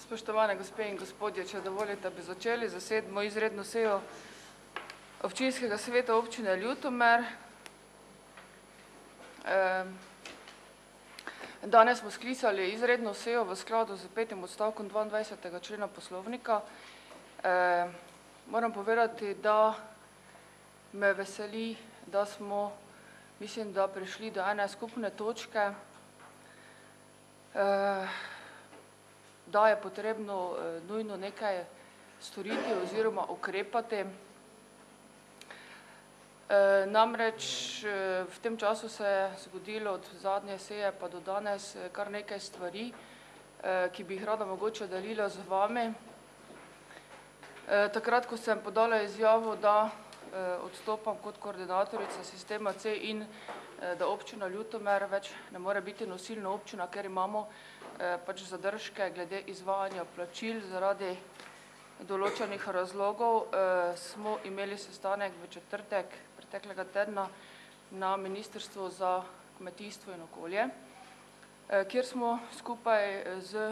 Spoštovane gospe in gospodje, če dovolite, bi začeli za 7. izredno sejo občinskega sveta občine Ljutomer. Danes smo sklicali izredno sejo v skladu z 5. odstavkom 22. člena poslovnika. Moram povedati, da me veseli, da smo, mislim, da prišli do ene skupne točke, da je potrebno nujno nekaj storiti oziroma ukrepati. Namreč v tem času se je zgodilo od zadnje seje pa do danes kar nekaj stvari, ki bi jih rada mogoče delila z vami. Takrat, ko sem podala izjavo, da odstopam kot koordinatorica sistema C in da občina Ljutomer več ne more biti nosilna občina, ker imamo pač zadržke glede izvajanja plačil zaradi določenih razlogov, smo imeli sestanek v četrtek preteklega tedna na Ministrstvu za kmetijstvo in okolje, kjer smo skupaj z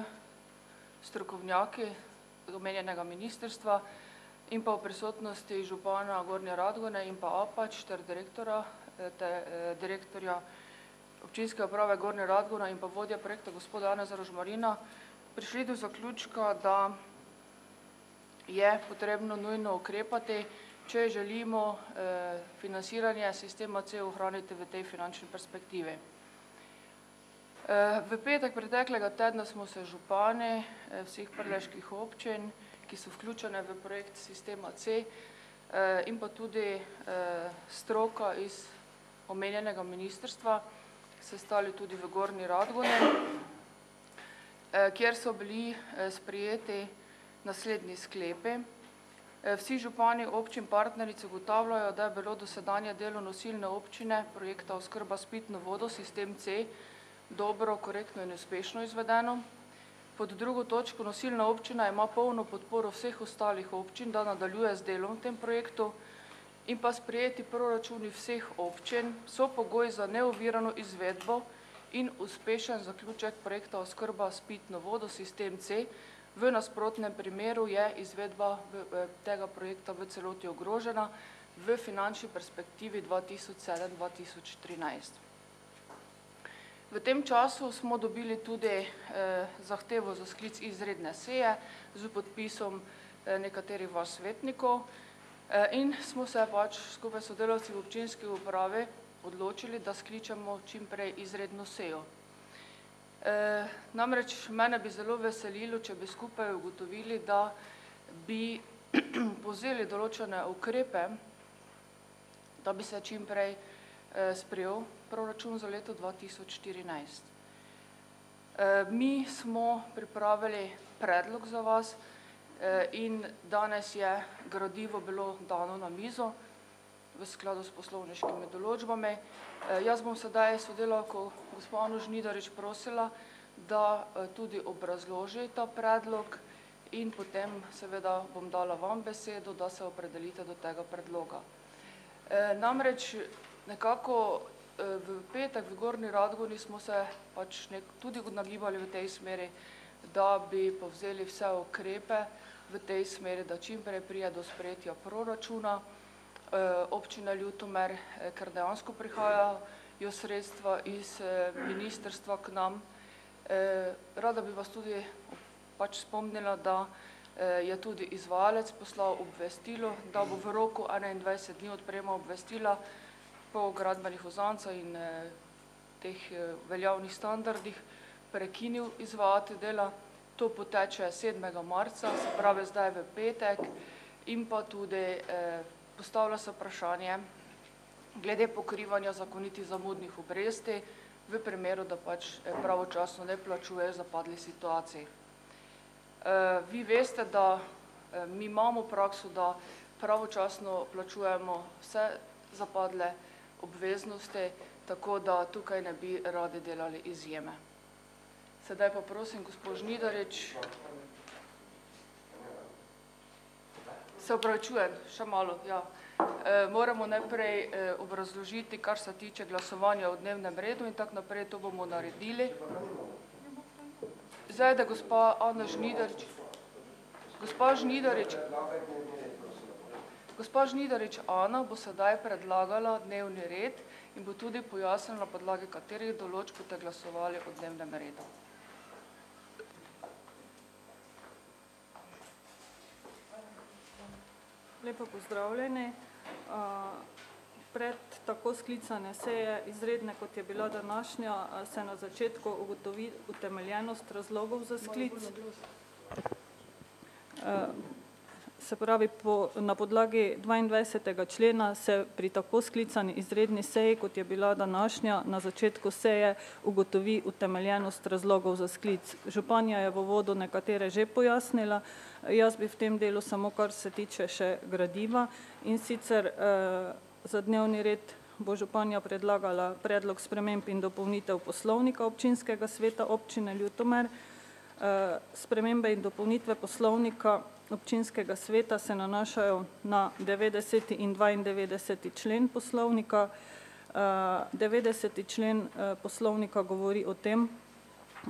strokovnjaki omenjenega ministrstva in pa v prisotnosti župana Gornje Radgone in pa Apač ter direktorja občinske uprave Gornje Radgona in pa vodja projekta gospoda Janeza Rožmarina prišli do zaključka, da je potrebno nujno ukrepati, če želimo financiranje sistema C ohraniti v tej finančni perspektivi. V petek preteklega tedna smo se župani vseh prleških občin, ki so vključene v projekt sistema C in pa tudi stroka iz omenjenega ministrstva sestali tudi v Gornji Radgoni, kjer so bili sprejeti naslednji sklepi. Vsi župani občin partneric ugotavljajo, da je bilo dosedanje delo nosilne občine projekta oskrba s pitno vodo sistem C dobro, korektno in uspešno izvedeno. Pod drugo točko, nosilna občina ima polno podporo vseh ostalih občin, da nadaljuje z delom v tem projektu in pa sprejeti proračuni vseh občin so pogoj za neovirano izvedbo in uspešen zaključek projekta oskrba s pitno vodo sistem C. V nasprotnem primeru je izvedba tega projekta v celoti ogrožena v finančni perspektivi 2007-2013. V tem času smo dobili tudi zahtevo za sklic izredne seje z podpisom nekaterih vas svetnikov in smo se pač skupaj s sodelavci v občinski upravi odločili, da skličemo čim prej izredno sejo. Namreč mene bi zelo veselilo, če bi skupaj ugotovili, da bi povzeli določene ukrepe, da bi se čim prej sprejel proračun za leto 2014. Mi smo pripravili predlog za vas in danes je gradivo bilo dano na mizo v skladu s poslovniškimi določbami. Jaz bom sedaj sodelavko gospo Ano Žnidarič prosila, da tudi obrazloži ta predlog in potem seveda bom dala vam besedo, da se opredelite do tega predloga. Namreč nekako v petek v Gornji Radgoni smo se pač tudi nagibali v tej smeri, da bi povzeli vse ukrepe v tej smeri, da čim prej prije do sprejetja proračuna občine Ljutomer, ker dejansko prihajajo sredstva iz ministrstva k nam. Rada bi vas tudi pač spomnila, da je tudi izvajalec poslal obvestilo, da bo v roku 21 dni od prejema obvestila po gradbenih uzancah in teh veljavnih standardih prekinil izvajati dela. To poteče 7. marca, se pravi zdaj v petek, in pa tudi postavlja se vprašanje glede pokrivanja zakonitih zamudnih obresti v primeru, da pač pravočasno ne plačuje zapadli situaciji. Vi veste, da mi imamo prakso, da pravočasno plačujemo vse zapadle obveznosti, tako da tukaj ne bi radi delali izjeme. Sedaj pa prosim, gospod Žnidarič. Se opravičujem, še malo, ja. Moramo najprej obrazložiti, kar se tiče glasovanja o dnevnem redu in tako naprej, to bomo naredili. Zajde gospa Ana Žnidarič. Gospa Žnidarič Ana bo sedaj predlagala dnevni red in bo tudi pojasnila, na podlagi katerih določb boste glasovali o dnevnem redu. Lepo pozdravljeni. Pred tako sklicane seje izredne, kot je bila današnja, se na začetku ugotovi utemeljenost razlogov za sklic. Se pravi, na podlagi 22. člena se pri tako sklicani izredni seji, kot je bila današnja, na začetku seje ugotovi utemeljenost razlogov za sklic. Županja je v uvodu nekatere že pojasnila, jaz bi v tem delu samo, kar se tiče še gradiva, in sicer za dnevni red bo županja predlagala predlog sprememb in dopolnitev poslovnika občinskega sveta občine Ljutomer. Spremembe in dopolnitve poslovnika občinskega sveta se nanašajo na 90. in 92. člen poslovnika. 90. člen poslovnika govori o tem,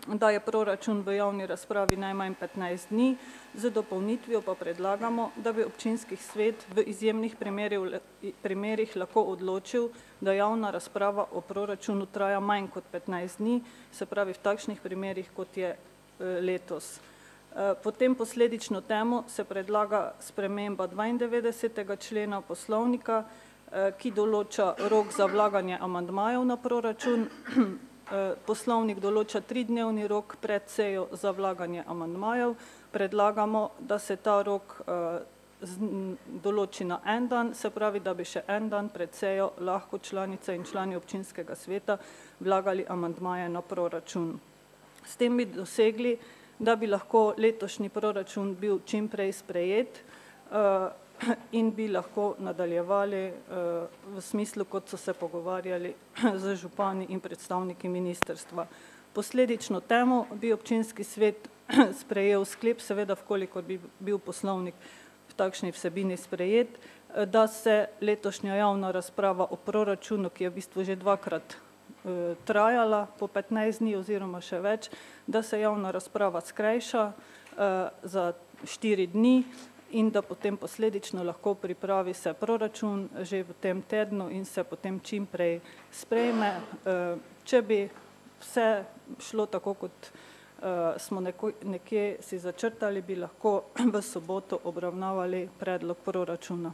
da je proračun v javni razpravi najmanj 15 dni, z dopolnitvijo pa predlagamo, da bi občinski svet v izjemnih primerih lahko odločil, da javna razprava o proračunu traja manj kot 15 dni, se pravi v takšnih primerih, kot je letos. Potem posledično temu se predlaga sprememba 92. člena poslovnika, ki določa rok za vlaganje amandmajev na proračun. Poslovnik določa 3-dnevni rok pred sejo za vlaganje amandmajev. Predlagamo, da se ta rok določi na en dan, se pravi, da bi še en dan pred sejo lahko članice in člani občinskega sveta vlagali amandmaje na proračun. S tem bi dosegli, da bi lahko letošnji proračun bil čim prej sprejet in bi lahko nadaljevali v smislu, kot so se pogovarjali z župani in predstavniki ministrstva. Posledično temu bi občinski svet sprejel sklep, seveda vkolikor bi bil poslovnik v takšni vsebini sprejet, da se letošnja javna razprava o proračunu, ki je v bistvu že dvakrat trajala po 15 dni oziroma še več, da se javna razprava skrajša za 4 dni in da potem posledično lahko pripravi se proračun že v tem tednu in se potem čim prej sprejme. Če bi vse šlo tako, kot smo nekje si začrtali, bi lahko v soboto obravnavali predlog proračuna.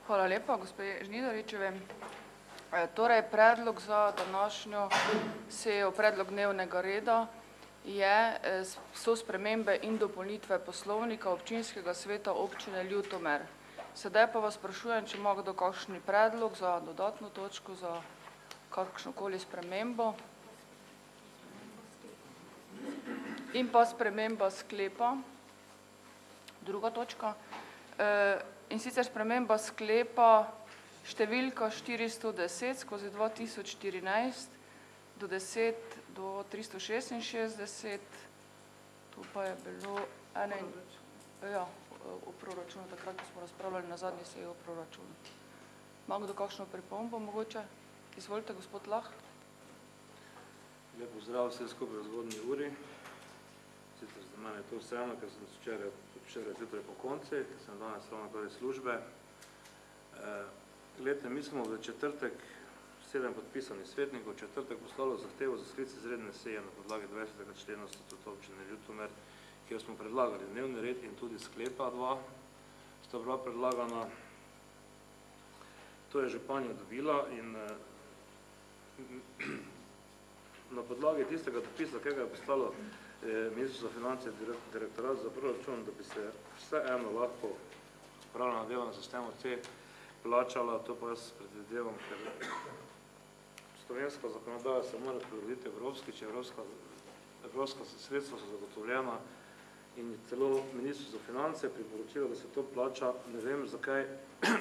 Hvala lepa, gospe Žnidaričeve. Torej, predlog za današnjo sejo, predlog dnevnega reda so spremembe in dopolnitve poslovnika občinskega sveta občine Ljutomer. Sedaj pa vas sprašujem, če ima kdo kakšen predlog za dodatno točko, za kakšnokoli spremembo. In pa sprememba sklepa, druga točka. In sicer sprememba sklepa številka 410/2014 do 10/366, tu pa je bilo o proračunu, takrat, ko smo razpravljali na zadnji seji o proračunu. Ima kdo kakšno pripombo mogoče? Izvolite, gospod Lah. Lep pozdrav vse skupaj v zgodnji uri. Sicer za mene je to vseeno, ker sem včeraj zjutraj po konci, ker sem danes ravno torej službe. Glede, mi smo v četrtek 7 podpisanih svetnikov, četrtek poslalo zahtevo za sklic izredne seje na podlagi 20. člena statuta občine Ljutomer, kjer smo predlagali dnevni red in tudi sklepa 2, sta bila predlagana. To je županja dobila in na podlagi tistega dopisa, ki ga je poslalo Ministrstvo za finance, direktorat za proračun, da bi se vseeno lahko upravljena delovna sistema C plačala, to pa jaz predvidevam, ker slovenska zakonodaja se mora prilagoditi evropski, če evropska sredstva so zagotovljena in celo Ministrstvo za finance priporočilo, da se to plača. Ne vem, zakaj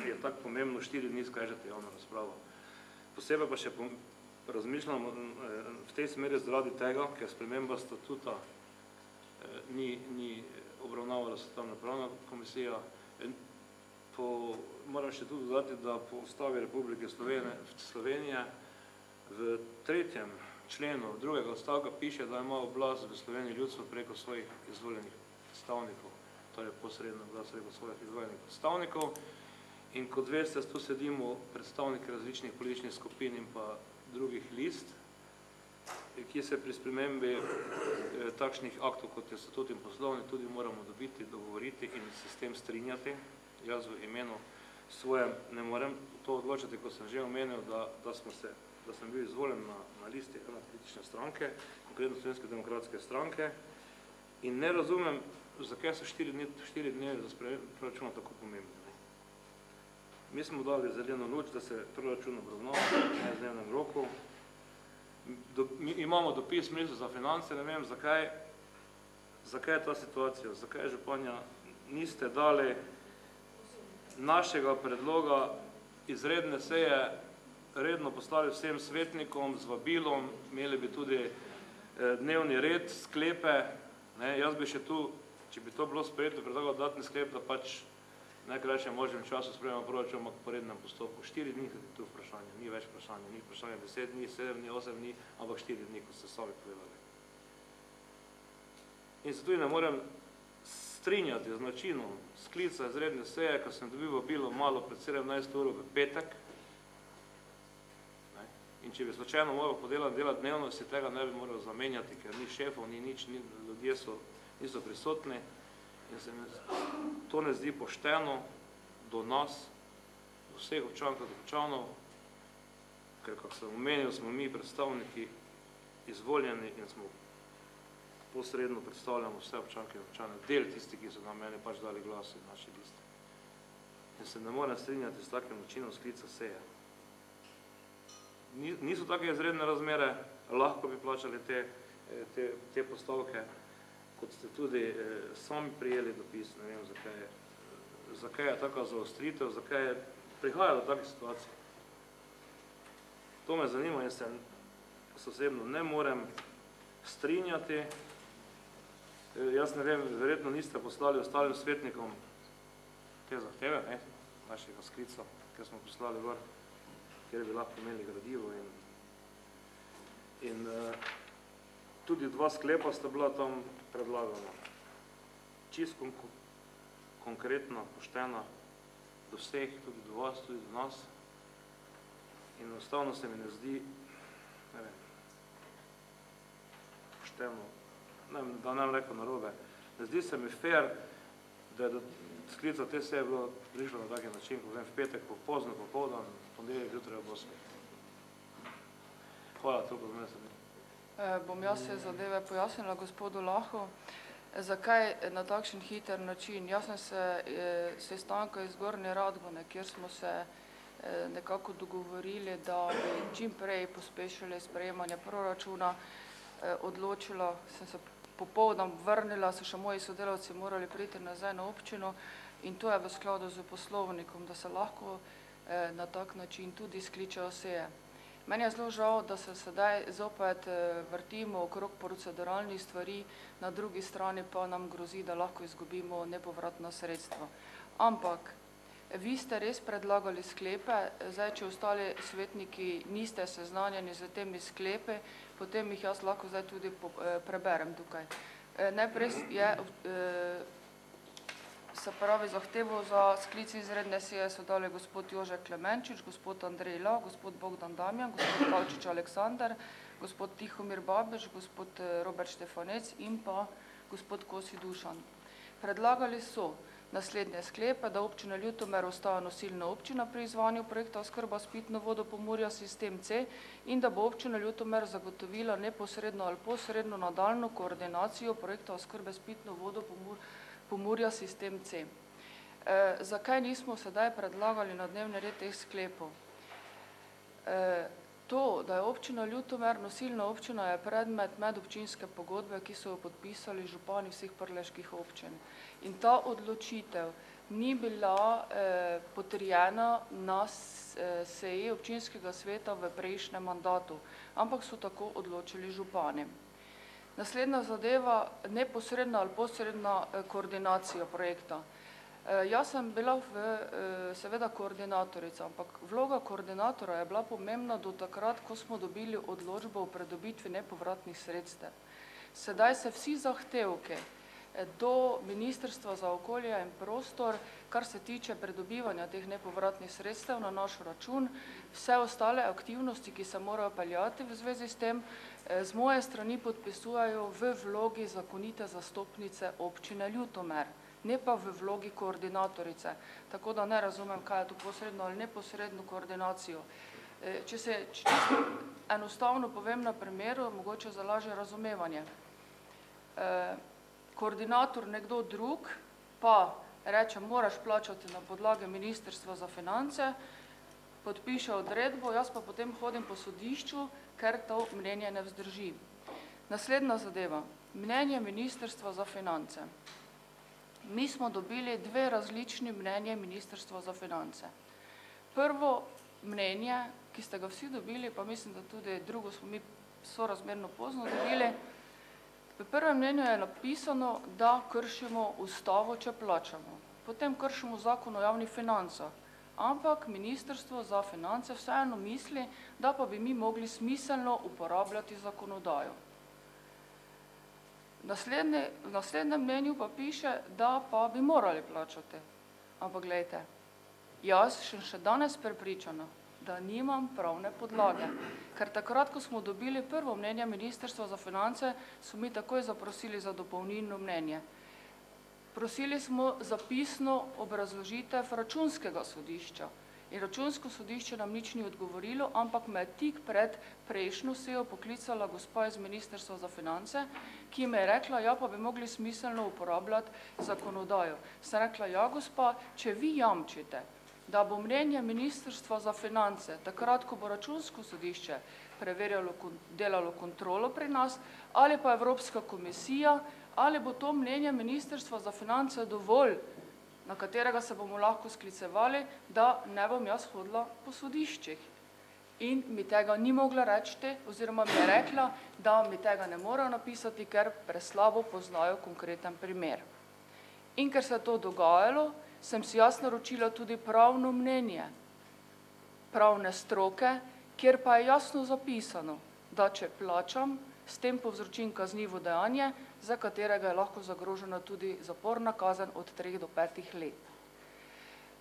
je tako pomembno 4 dni skrajšati javno razpravo. Posebej pa še razmišljam v tej smeri zaradi tega, ker sprememba statuta ni obravnavala Svetovna pravna komisija. Moram še tudi dodati, da po Ustavi Republike Slovenije v 3. členu drugega odstavka piše, da ima oblast v Sloveniji ljudstvo preko svojih izvoljenih predstavnikov, torej posredno oblast preko svojih izvoljenih predstavnikov. In kot veste, tu sedimo predstavniki različnih političnih skupin in pa drugih list, ki se pri spremembi takšnih aktov, kot je statut in poslovnik, tudi moramo dobiti, dogovoriti in se s tem strinjati. Jaz v imenu svojem ne morem to odločiti, ko sem že omenil, da sem bil izvoljen na listi ene politične stranke, konkretno Slovenske demokratske stranke, in ne razumem, zakaj so 4 dnevi za sprejem proračuna tako pomembni. Mi smo dali zeleno luč, da se proračun obravnava v dnevnem roku. Imamo dopis ministrstva za finance, ne vem, zakaj je ta situacija, zakaj županja niste dali našega predloga izredne seje, redno poslali vsem svetnikom z vabilom, imeli bi tudi dnevni red, sklepe. Jaz bi še tu, če bi to bilo sprejeto, predlagal dodatni sklep, da pač najkrajšem možnem času sprejemamo proračun v porednem postopku. 4 dni je tu vprašanje, ni več vprašanje, ni vprašanje 10 dni, 7 dni, 8 dni, ampak 4 dni, kot ste sami povedali. In se tudi ne morem strinjati z načinom sklica izredne seje, ko sem dobil vabilo malo pred 17 uro v petek. In če bi slučajno moral delati dnevno, si tega ne bi moral zamenjati, ker ni šefov, ni nič, ljudje niso prisotni. In se mi to ne zdi pošteno do nas, do vseh občank in občanov, ker, kako sem omenil, smo mi predstavniki izvoljeni in smo posredno predstavljamo vse občanke in občane, del tisti, ki so nam meni pač dali glas in naši listi. In se ne morem strinjati s takim načinom sklica seje. Niso take izredne razmere, lahko bi plačali te postavke, kot ste tudi sami prijeli dopis, ne vem, zakaj je taka zaostritev, zakaj je prihajalo do takih situacij. To me zanima in se osebno ne morem strinjati. Jaz ne vem, verjetno niste poslali ostalim svetnikom te zahteve, našega sklica, ker smo poslali gor, kjer bi lahko imeli gradivo in tudi 2 sklepa sta bila tam predlagana. Čisto konkretna, poštena do vseh, tudi do vas, tudi do nas. In enostavno se mi ne zdi, ne vem, pošteno, da ne rekel narobe, ne zdi se mi fair, da je do sklica te seje bilo prišlo na taki način, ko vem, v petek pozno popoldan, ponedeljek zjutraj ob 8. Hvala, toliko za mene se mi. Bom jaz se zadeve pojasnila gospodu Lahu. Zakaj na takšen hiter način? Jaz sem se sestanka iz Gornje Radgone, kjer smo se nekako dogovorili, da bi čim prej pospešili sprejemanje proračuna, odločila, sem se popoldan vrnila, so še moji sodelavci morali priti nazaj na občino in to je v skladu z poslovnikom, da se lahko na tak način tudi skličejo seje. Meni je zelo žal, da se sedaj zopet vrtimo okrog proceduralnih stvari, na drugi strani pa nam grozi, da lahko izgubimo nepovratna sredstva. Ampak vi ste res predlagali sklepe, zdaj, če ostali svetniki niste seznanjeni z temi sklepe, potem jih jaz lahko zdaj tudi preberem tukaj. Najprej je, se pravi, zahtevo za sklic izredne seje so dali gospod Jože Klemenčič, gospod Andrej Lah, gospod Bogdan Damjan, gospod Kavčič Aleksander, gospod Tihomir Babič, gospod Robert Štefanec in pa gospod Kosi Dušan. Predlagali so naslednje sklepe, da občina Ljutomer ostaja nosilna občina pri izvajanju projekta oskrba s pitno vodo Pomurja sistem C in da bo občina Ljutomer zagotovila neposredno ali posredno nadaljnjo koordinacijo projekta oskrbe s pitno vodo Pomurja sistem C. Zakaj nismo sedaj predlagali na dnevni red teh sklepov? To, da je občina Ljutomer nosilna občina, je predmet medobčinske pogodbe, ki so jo podpisali župani vseh prleških občin. In ta odločitev ni bila potrjena na seji občinskega sveta v prejšnjem mandatu, ampak so tako odločili župani. Naslednja zadeva, neposredna ali posredna koordinacija projekta. Jaz sem bila seveda koordinatorica, ampak vloga koordinatora je bila pomembna do takrat, ko smo dobili odločbo o pridobitvi nepovratnih sredstev. Sedaj se vsi zahtevki do Ministrstva za okolje in prostor, kar se tiče pridobivanja teh nepovratnih sredstev na naš račun, vse ostale aktivnosti, ki se morajo peljati v zvezi s tem, z moje strani podpisujejo v vlogi zakonite zastopnice občine Ljutomer, ne pa v vlogi koordinatorice. Tako da ne razumem, kaj je to posredno ali neposredno koordinacijo. Če se enostavno povem na primeru, mogoče za lažje razumevanje. Koordinator nekdo drug pa reče, moraš plačati na podlagi Ministrstva za finance, podpiše odredbo, jaz pa potem hodim po sodišču, ker to mnenje ne vzdrži. Naslednja zadeva, mnenje Ministrstva za finance. Mi smo dobili dve različni mnenje Ministrstva za finance. Prvo mnenje, ki ste ga vsi dobili, pa mislim, da tudi drugo smo mi sorazmerno pozno dobili, v prvem mnenju je napisano, da kršimo ustavo, če plačamo. Potem kršimo zakon o javnih financah. Ampak Ministrstvo za finance vseeno misli, da pa bi mi mogli smiselno uporabljati zakonodajo. V naslednjem mnenju pa piše, da pa bi morali plačati. Ampak glejte, jaz sem še danes prepričana, da nimam pravne podlage. Ker takrat, ko smo dobili prvo mnenje Ministrstva za finance, so mi takoj zaprosili za dopolnilno mnenje. Prosili smo za pisno obrazložitev računskega sodišča. In računsko sodišče nam nič ni odgovorilo, ampak me je tik pred prejšnjo sejo poklicala gospa iz Ministrstva za finance, ki me je rekla, ja, pa bi mogli smiselno uporabljati zakonodajo. Sem rekla, ja, gospa, če vi jamčite, da bo mnenje Ministrstva za finance, takrat, ko bo računsko sodišče delalo kontrolo pri nas, ali pa Evropska komisija, ali bo to mnenje Ministrstva za finance dovolj, na katerega se bomo lahko sklicevali, da ne bom jaz hodila po sodiščih. In mi tega ni mogla reči, oziroma mi je rekla, da mi tega ne morajo napisati, ker preslabo poznajo konkreten primer. In ker se je to dogajalo, sem si jaz naročila tudi pravno mnenje pravne stroke, kjer pa je jasno zapisano, da če plačam, s tem povzročim kaznivo dejanje, za katerega je lahko zagrožena tudi zaporna kazen od 3 do 5 let.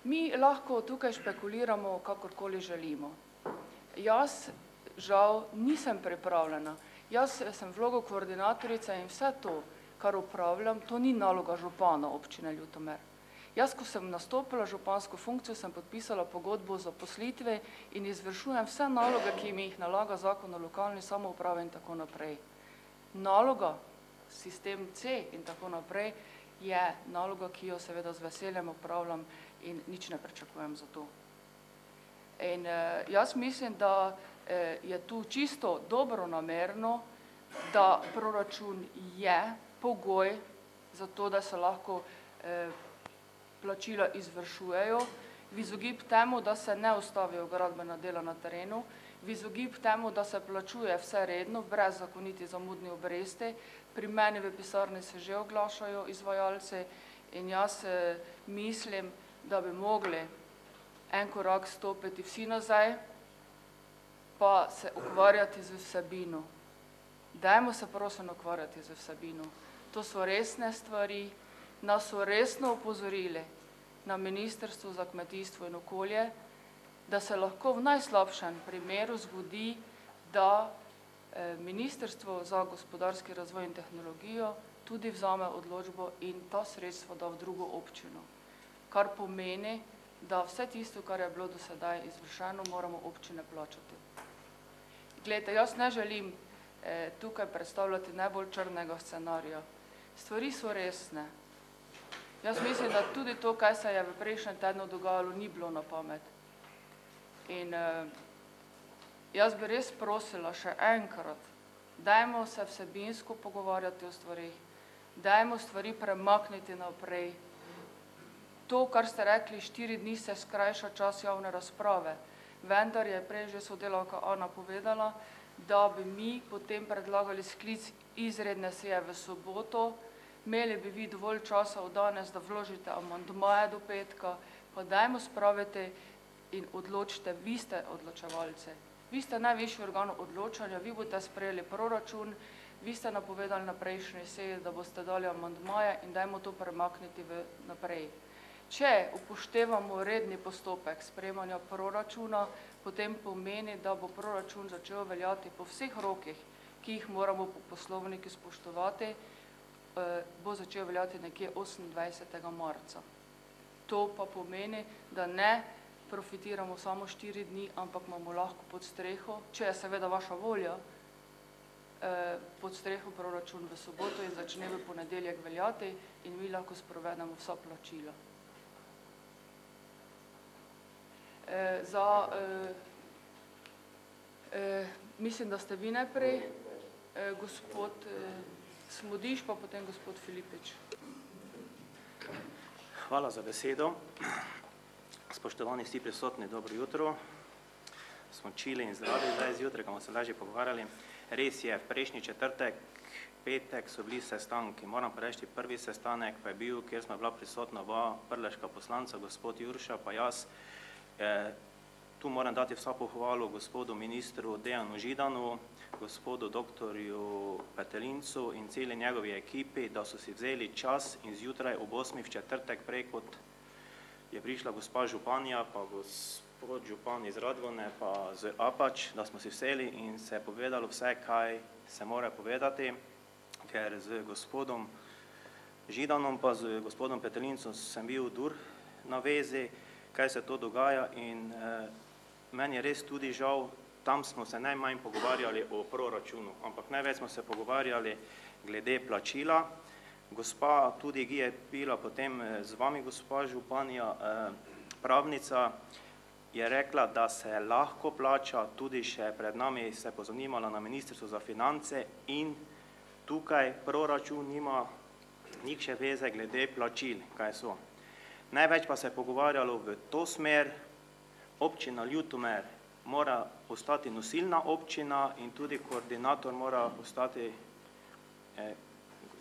Mi lahko tukaj špekuliramo, kakorkoli želimo. Jaz, žal, nisem pripravljena. Jaz sem vlogo koordinatorice in vse to, kar upravljam, to ni naloga župana občine Ljutomer. Jaz, ko sem nastopila župansko funkcijo, sem podpisala pogodbo o zaposlitvi in izvršujem vse naloge, ki mi jih nalaga zakon o lokalni samoupravi in tako naprej. Naloga, sistem C in tako naprej, je naloga, ki jo seveda z veseljem upravljam in nič ne pričakujem za to. In jaz mislim, da je tu čisto dobronamerno, da proračun je pogoj za to, da se lahko plačila izvršujejo, v izogib temu, da se ne ustavijo gradbena dela na terenu, v izogib temu, da se plačuje vse redno, brez zakoniti zamudni obresti. Pri meni v pisarni se že oglašajo izvajalci in jaz mislim, da bi mogli en korak stopiti vsi nazaj, pa se ukvarjati z vsebino. Dajmo se prosim ukvarjati z vsebino. To so resne stvari, nas so resno opozorili na Ministrstvu za kmetijstvo in okolje, da se lahko v najslabšem primeru zgodi, da Ministrstvo za gospodarski razvoj in tehnologijo tudi vzame odločbo in ta sredstva da v drugo občino. Kar pomeni, da vse tisto, kar je bilo do sedaj izvršeno, moramo občine plačati. Glejte, jaz ne želim tukaj predstavljati najbolj črnega scenarija. Stvari so resne. Jaz mislim, da tudi to, kaj se je v prejšnjem tednu dogajalo, ni bilo na pamet. In jaz bi res prosila še enkrat, dajmo se vsebinsko pogovarjati o stvarih, dajmo stvari premakniti naprej. To, kar ste rekli, 4 dni se skrajša čas javne razprave, vendar je prej že sodelavka Ana povedala, da bi mi potem predlagali sklic izredne seje v soboto, imeli bi vi dovolj časa od danes, da vložite amandmaje do petka, pa dajmo spraviti in odločite, vi ste odločevalci. Vi ste najvišji organ odločanja, vi boste sprejeli proračun, vi ste napovedali na prejšnji seji, da boste dali amandmaje in dajmo to premakniti naprej. Če upoštevamo redni postopek sprejemanja proračuna, potem pomeni, da bo proračun začel veljati po vseh rokih, ki jih moramo po poslovniku spoštovati, bo začel veljati nekje 28. marca. To pa pomeni, da ne profitiramo samo 4 dni, ampak imamo lahko pod streho, če je seveda vaša volja, pod streho proračun v soboto in začne v ponedeljek veljati in mi lahko sprovedemo vsa plačila. Mislim, da ste vi najprej, gospod Smodiš, pa potem gospod Filipič. Hvala za besedo. Spoštovani vsi prisotni, dobro jutro. Smo čili in zdravi zdaj zjutraj, ko smo se lažje pogovarjali. Res je, prejšnji četrtek, petek so bili sestanki. Moram pa reči, prvi sestanek pa je bil, kjer smo bila prisotna oba prleška poslanca, gospod Jurša pa jaz. Tu moram dati vsa pohvalo gospodu ministru Dejanu Židanu, gospodu doktorju Petelincu in celi njegovi ekipi, da so si vzeli čas in zjutraj ob 8. v četrtek prej, kot je prišla gospa županja, pa gospod župan iz Radgone, pa z Apač, da smo si vzeli in se povedalo vse, kaj se mora povedati, ker z gospodom Židanom pa z gospodom Peterlincem sem bil dur na vezi, kaj se to dogaja in meni je res tudi žal, tam smo se najmanj pogovarjali o proračunu, ampak največ smo se pogovarjali glede plačila. Gospa tudi je bila potem z vami, gospa županja, pravnica, je rekla, da se lahko plača, tudi še pred nami se pozanimala na Ministrstvo za finance in tukaj proračun nima nikše veze glede plačil, kaj so. Največ pa se je pogovarjalo v to smer, občina Ljutomer mora ostati nosilna občina in tudi koordinator mora ostati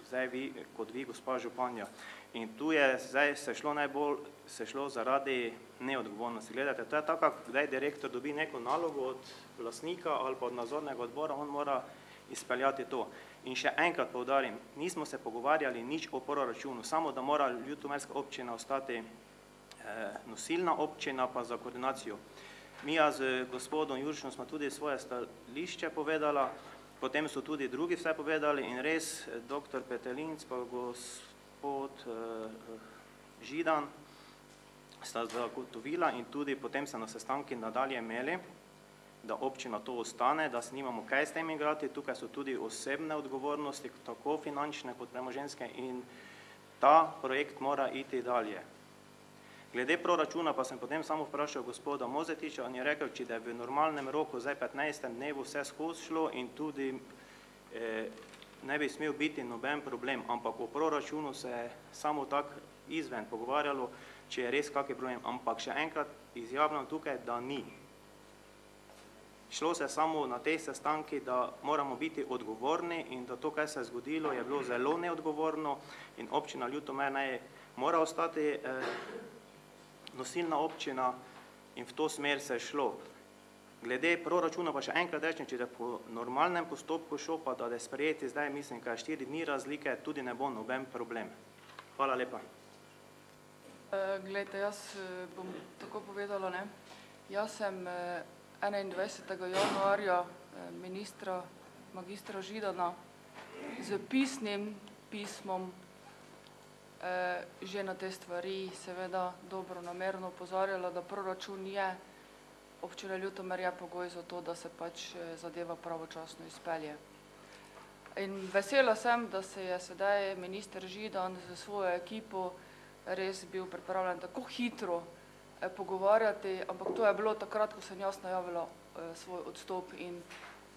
zdaj vi, kot vi, gospa županja. In tu je zdaj se šlo zaradi neodgovornosti. Gledajte, to je tako, kdaj direktor dobi neko nalogo od lastnika ali pa od nadzornega odbora, on mora izpeljati to. In še enkrat poudarim, nismo se pogovarjali nič o proračunu, samo da mora ljutomerska občina ostati nosilna občina pa za koordinacijo. Mija z gospodom Juršom smo tudi svoje stališče povedala, potem so tudi drugi vse povedali in res dr. Petelinc pa gospod Židan sta zagotovila in tudi potem se na sestanki nadalje imeli, da občina to ostane, da se nimamo kaj s tem igrati, tukaj so tudi osebne odgovornosti, tako finančne kot premoženjske in ta projekt mora iti dalje. Glede proračuna pa sem potem samo vprašal gospoda Mozetiča, on je rekel, če da je v normalnem roku, zdaj 15. dnevu vse skozi šlo in tudi ne bi smel biti noben problem, ampak o proračunu se je samo tako izven pogovarjalo, če je res kakšen problem, ampak še enkrat izjavljam tukaj, da ni. Šlo se samo na tej sestanki, da moramo biti odgovorni in da to, kaj se je zgodilo, je bilo zelo neodgovorno in občina Ljutomer mora ostati nosilna občina in v to smer se je šlo. Glede proračuna pa še enkrat rečem, če je po normalnem postopku šel, pa da je sprejeti zdaj, mislim, kaj 4 dni razlike, tudi ne bo noben problem. Hvala lepa. Glejte, jaz bom tako povedala, ne. Jaz sem 21. januarja ministra magistra Židana z pisnim pismom že na te stvari seveda dobronamerno opozarjala, da proračun je, občina Ljutomer je pogoj za to, da se pač zadeva pravočasno izpelje. In vesela sem, da se je sedaj minister Židan z svojo ekipo res bil pripravljen tako hitro pogovarjati, ampak to je bilo takrat, ko sem jaz najavila svoj odstop in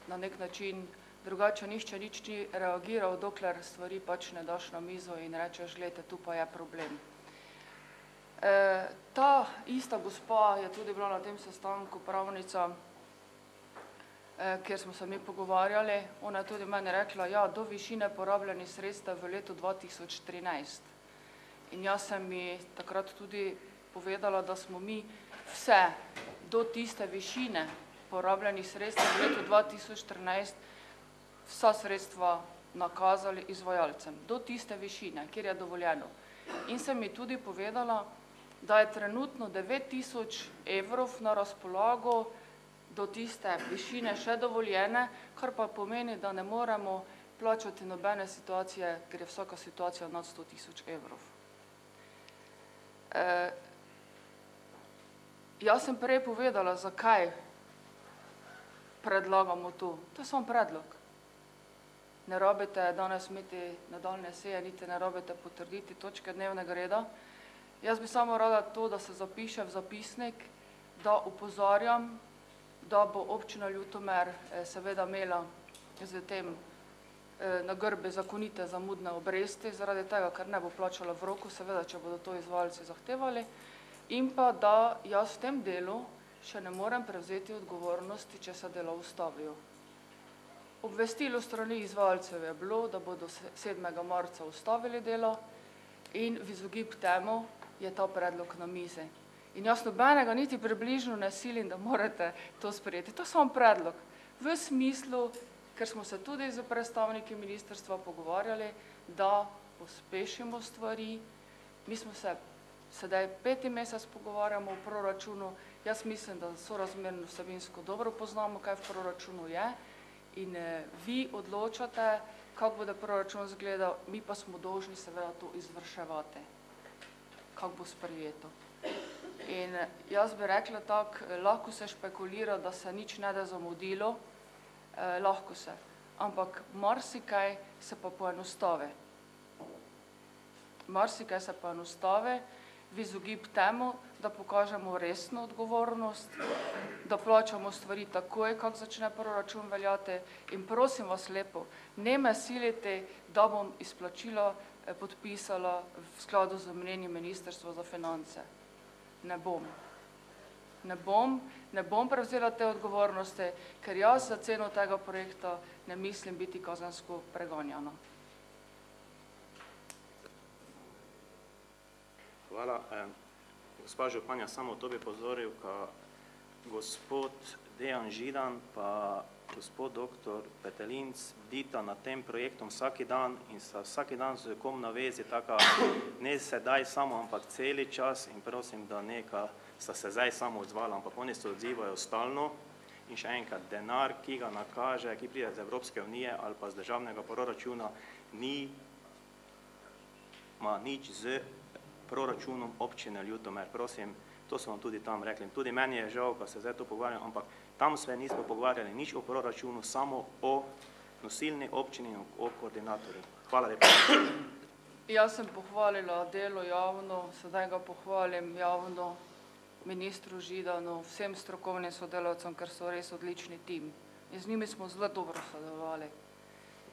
na nek način drugače nišče nič ni reagiral, dokler stvari pač ne daš na mizo in rečeš, gledajte, tu pa je problem. Ta ista gospa je tudi bila na tem sestanku pravnica kjer smo se mi pogovarjali. Ona je tudi meni rekla, ja, do višine porabljenih sredstev v letu 2013. In jaz sem mi takrat tudi povedala, da smo mi vse do tiste višine porabljenih sredstev v letu 2014 vsa sredstva nakazali izvajalcem, do tiste višine, kjer je dovoljeno. In sem mi tudi povedala, da je trenutno 9.000 evrov na razpolago do tiste višine še dovoljene, kar pa pomeni, da ne moremo plačati nobene situacije, ker je vsaka situacija nad 100.000 evrov. Jaz sem prej povedala, zakaj predlagamo to. To je samo predlog. Ne rabite danes imeti nadaljne seje, niti ne rabite potrditi točke dnevnega reda. Jaz bi samo rada to, da se zapiše v zapisnik, da opozarjam, da bo občina Ljutomer seveda imela z tem na grbe zakonite zamudne obresti, zaradi tega, ker ne bo plačala v roku, seveda, če bodo to izvajalci zahtevali, in pa da jaz v tem delu še ne morem prevzeti odgovornosti, če se dela ustavijo. Obvestilo strani izvajalcev je bilo, da bodo 7. marca ustavili delo in v izogib temu je ta predlog na mizi. In jaz nobenega niti približno ne silim, da morate to sprejeti. To je samo predlog. V smislu, ker smo se tudi z predstavniki ministrstva pogovarjali, da pospešimo stvari. Mi smo se sedaj 5. mesec pogovarjamo o proračunu. Jaz mislim, da sorazmerno vsebinsko dobro poznamo, kaj v proračunu je. In vi odločate, kako bude proračun izgledal, mi pa smo dolžni seveda to izvrševati, kako bo sprejeto. In jaz bi rekla tako, lahko se špekulira, da se nič ne da zamudilo, lahko se, ampak marsikaj se pa poenostave. Marsikaj se poenostave v izogib temu, da pokažemo resno odgovornost, da plačamo stvari takoj, kako začne proračun veljati. In prosim vas lepo, ne me silite, da bom izplačila podpisala v skladu z mnenjem Ministrstva za finance. Ne bom. Ne bom prevzela te odgovornosti, ker jaz za ceno tega projekta ne mislim biti kazensko preganjana. Hvala. Gospa županja, samo to bi pozoril, ka gospod Dejan Židan pa gospod doktor Petelinc bdita nad tem projektom vsaki dan in sa vsaki dan z kom na vezi, taka ne sedaj samo, ampak celi čas in prosim, da neka sta se zdaj samo odzvala, ampak oni se odzivajo stalno in še enkrat, denar, ki ga nakaže, ki pride z Evropske unije ali pa z državnega proračuna, ma nič z proračunom občine Ljutomer. Prosim, to so vam tudi tam rekli. Tudi meni je žal, ko se zdaj to pogovarjam, ampak tam sve nismo pogovarjali nič o proračunu, samo o nosilni občini in o koordinatorju. Hvala lepa. Jaz sem pohvalila delo javno, sedaj ga pohvalim javno ministru Židanu, vsem strokovnim sodelavcem, ker so res odlični tim. In z njimi smo zelo dobro sodelovali.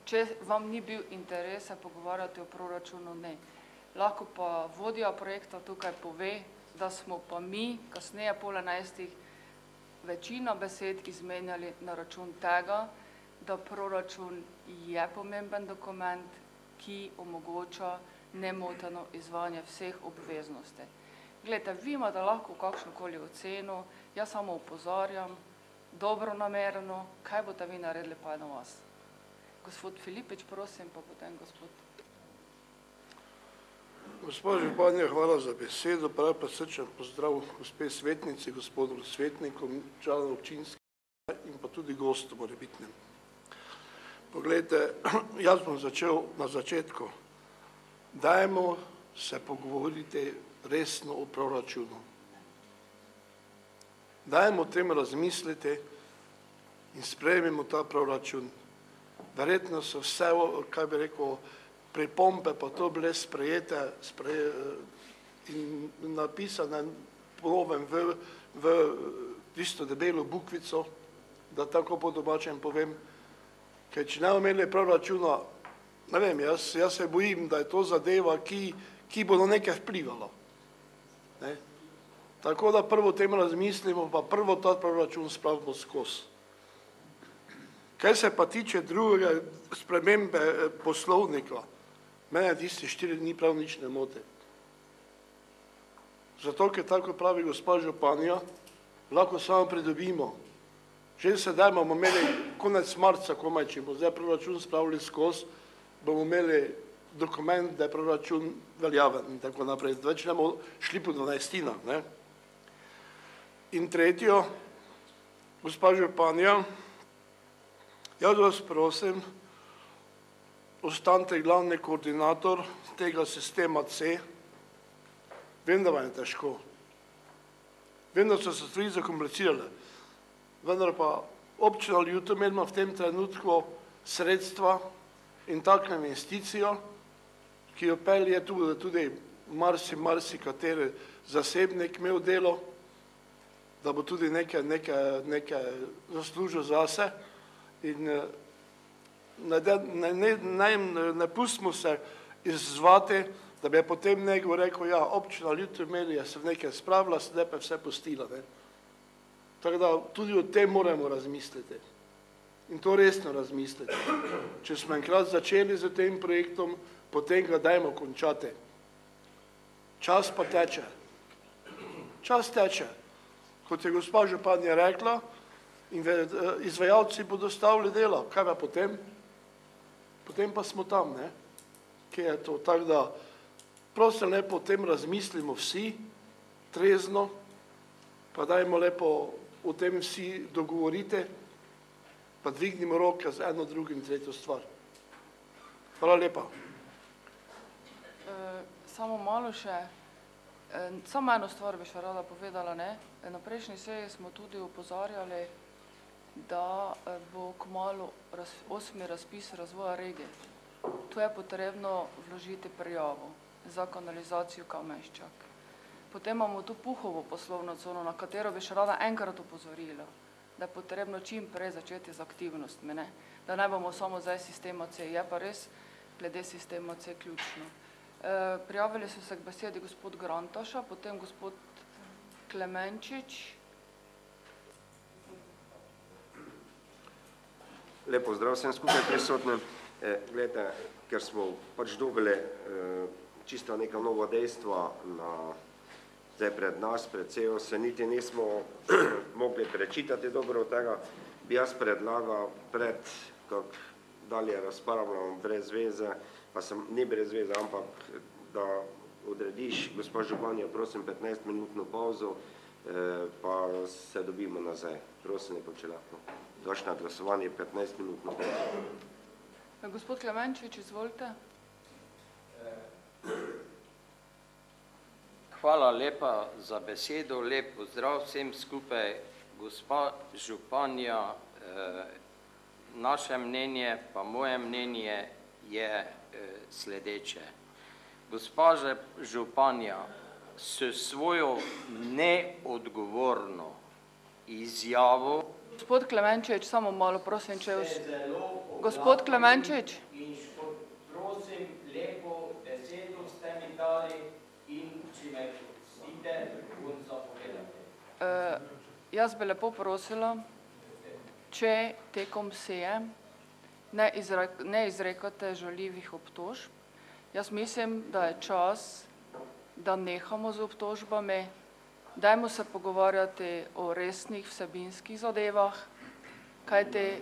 Če vam ni bil interes se pogovarjati o proračunu, ne. Lahko pa vodja projekta tukaj pove, da smo pa mi, kasneje pol 11, večina besed izmenjali na račun tega, da proračun je pomemben dokument, ki omogoča nemoteno izvajanje vseh obveznosti. Glejte, vi imate lahko kakšnokoli oceno, jaz samo opozarjam, dobronamerno, kaj boste vi naredili, pa je na vas. Gospod Filipič, prosim, pa potem gospod. Gospod županja, hvala za besedo. Prav pa srčen pozdrav gospe svetnici, gospodu svetnikom, članom občinske in pa tudi gostom morebitnim. Poglejte, jaz bom začel na začetku. Dajmo se pogovoriti resno o proračunu. Dajmo o tem razmisliti in sprejmimo ta proračun. Verjetno so vse, kaj bi rekel, pripombe pa to bile sprejete in napisane ponovem v tisto debelo bukvico, da tako po domačem povem, ker če ne imeli proračuna, ne vem, jaz se bojim, da je to zadeva, ki bo na nekaj vplivalo. Tako da prvo o tem razmislimo, pa prvo ta proračun spravimo skozi. Kaj se pa tiče druge spremembe poslovnika, mene tisti 4 dni prav nič ne moti. Zato, ker tako pravi gospa županja, lahko samo pridobimo. Že sedaj bomo imeli konec marca, komaj, če bomo zdaj proračun spravili skozi, bomo imeli dokument, da je proračun veljaven in tako naprej. Več ne bomo šli po 12-tinah, ne. In tretjo, gospa županja, jaz vas prosim, ostanite glavni koordinator tega sistema C. Vem, da vam je težko. Vem, da so se stvari zakomplicirale. Vendar pa občina Ljutomer ima v tem trenutku sredstva in tako investicijo, ki jo pelje tudi marsikateri zasebnik imel delo, da bo tudi nekaj zaslužil zase. In ne pustimo se izzvati, da bi potem nekdo rekel, ja, občina Ljutomer je se v nekaj spravila, sedaj pa vse pustila. Tako da tudi o tem moramo razmisliti. In to resno razmisliti. Če smo enkrat začeli z tem projektom, potem ga dajmo končati. Čas pa teče. Čas teče. Kot je gospa županja rekla, izvajalci bodo stavili delo. Kaj pa potem? Potem pa smo tam, ne? Kje je to? Tako da, prosim lepo, o tem razmislimo vsi, trezno, pa dajmo lepo o tem vsi dogovorite, pa dvignimo roke z eno, drugim, tretjo stvar. Hvala lepa. Samo malo še, samo eno stvar bi še rada povedala, ne. Na prejšnji seji smo tudi opozarjali, da bo kmalu 8. razpis razvoja regije. Tu je potrebno vložiti prijavo za kanalizacijo Kameščak. Potem imamo tu Puhovo poslovno cono, na katero bi še rada enkrat opozorila, da je potrebno čim prej začeti z aktivnostmi, ne? Da ne bomo samo zdaj sistema C, je pa res glede sistema C ključno. Prijavili so se k besedi gospod Grantaša, potem gospod Klemenčič. Lep pozdrav vsem skupaj prisotnim. Glejte, ker smo pač dobili čisto neka nova dejstva zdaj pred nas, pred sejo, se niti nismo mogli prečitati dobro od tega, bi jaz predlagal pred, kako dalje razpravljamo brez veze, pa ni brez veze, ampak da odrediš, gospa županja, prosim, 15-minutno pauzo, pa se dobimo nazaj. Prosim, lepo, če lahko. Došli glasovanje, 15-minutno pauzo. Gospod Klemenčič, izvolite. Hvala lepa za besedo, lep pozdrav vsem skupaj. Gospa županja, naše mnenje, pa moje mnenje je sledeče. Gospa županja, s svojo neodgovorno izjavo. Gospod Klemenčič, samo malo, prosim, če Gospod Klemenčič. In prosim, lepo besedo ste mi dali in če me pustite, bom zapovedati. Jaz bi lepo prosila, če tekom seje ne izrekate žaljivih obtožb. Jaz mislim, da je čas, da nehamo z obtožbami, dajmo se pogovarjati o resnih vsebinskih zadevah, kajti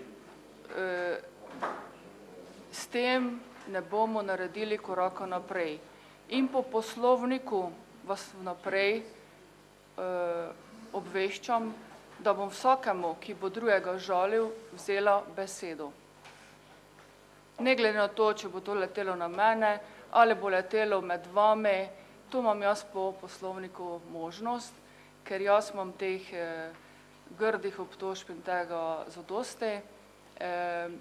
s tem ne bomo naredili koraka naprej. In po poslovniku vas naprej obveščam, da bom vsakemu, ki bo drugega žalil, vzela besedo. Ne glede na to, če bo to letelo na mene, ali bo letelo med vami, to imam jaz po poslovniku možnost, ker jaz imam teh grdih obtožb in tega zadosti.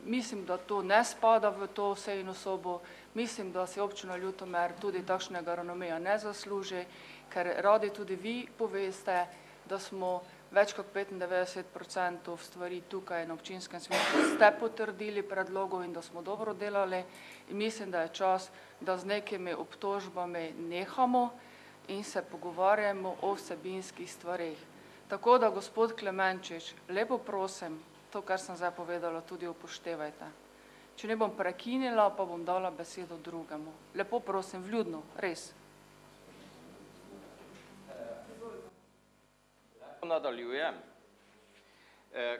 Mislim, da to ne spada v to sejno sobo, mislim, da si občina Ljutomer tudi takšnega renomeja ne zasluži, ker radi tudi vi poveste, da smo več kot 95% stvari tukaj na občinskem svetu ste potrdili predlogov in da smo dobro delali in mislim, da je čas, da z nekimi obtožbami nehamo in se pogovarjamo o vsebinskih stvareh. Tako da, gospod Klemenčič, lepo prosim, to, kar sem zdaj povedala, tudi upoštevajte. Če ne bom prekinila, pa bom dala besedo drugemu. Lepo prosim, vljudno, res. Nadaljujem.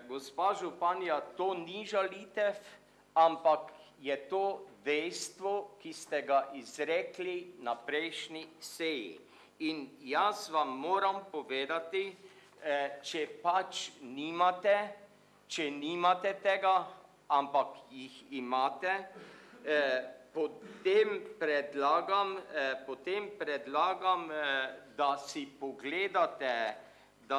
Gospa županja, to ni žalitev, ampak je to dejstvo, ki ste ga izrekli na prejšnji seji. In jaz vam moram povedati, če pač če nimate tega, ampak jih imate, potem predlagam, da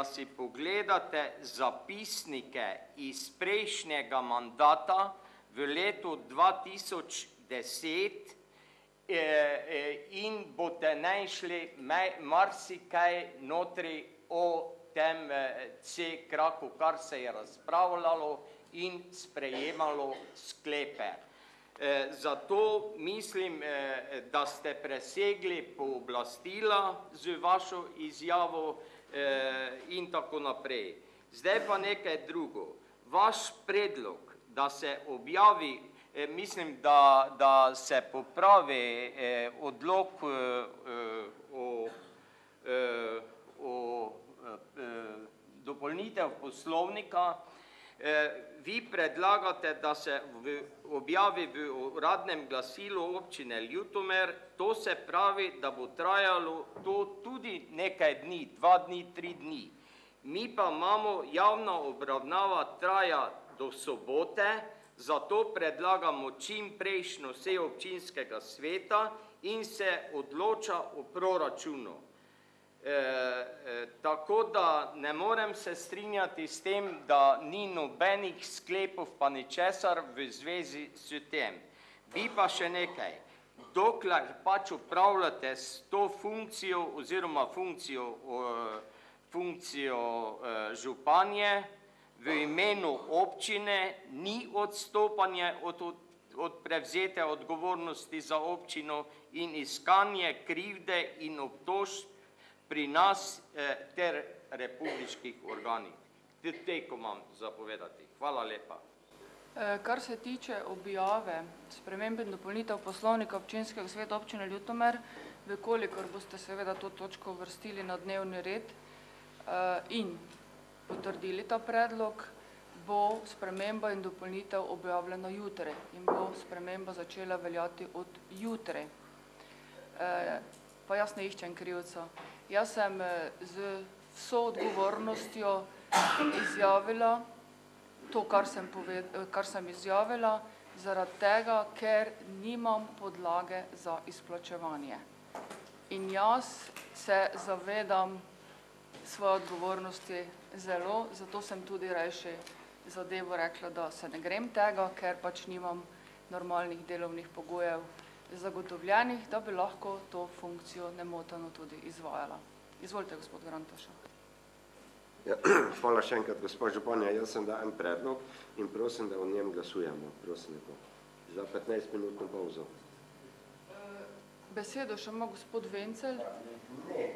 si pogledate zapisnike iz prejšnjega mandata v letu 2010 in boste našli marsikaj notri o tem C-kraku, kar se je razpravljalo in sprejemalo sklepe. Zato mislim, da ste presegli pooblastila z vašo izjavo in tako naprej. Zdaj pa nekaj drugo. Vaš predlog, da se objavi, mislim, da se popravi odlok o dopolnitev poslovnika, vi predlagate, da se objavi v uradnem glasilu občine Ljutomer, to se pravi, da bo trajalo to tudi nekaj dni, 2 dni, 3 dni. Mi pa imamo javna obravnava traja do sobote, zato predlagamo čim prejšnjo sejo občinskega sveta in se odloča o proračunu. Tako da ne morem se strinjati s tem, da ni nobenih sklepov pa ničesar v zvezi s tem. Vi pa še nekaj, dokler pač upravljate s to funkcijo oziroma funkcijo županje v imenu občine, ni odstopanje od prevzete odgovornosti za občino in iskanje krivde in obtožb pri nas ter republiških organih. Toliko imam za povedati. Hvala lepa. Kar se tiče objave sprememb in dopolnitev poslovnika občinskega sveta občine Ljutomer, vkolikor boste seveda to točko uvrstili na dnevni red in potrdili ta predlog, bo sprememba in dopolnitev objavljena jutri in bo sprememba začela veljati od jutri. Pa jaz ne iščem krivca. Jaz sem z vso odgovornostjo izjavila to, kar sem izjavila, zaradi tega, ker nimam podlage za izplačevanje. In jaz se zavedam svoje odgovornosti zelo, zato sem tudi rajši zadevo rekla, da se ne grem tega, ker pač nimam normalnih delovnih pogojev zagotovljenih, da bi lahko to funkcijo nemoteno tudi izvajala. Izvolite, gospod Grantaša. Hvala še enkrat, gospod županja. Jaz sem dal en predlog in prosim, da o njem glasujemo. Prosim, za 15-minutno pauzo. Besedo še ima gospod Vencelj. Ne,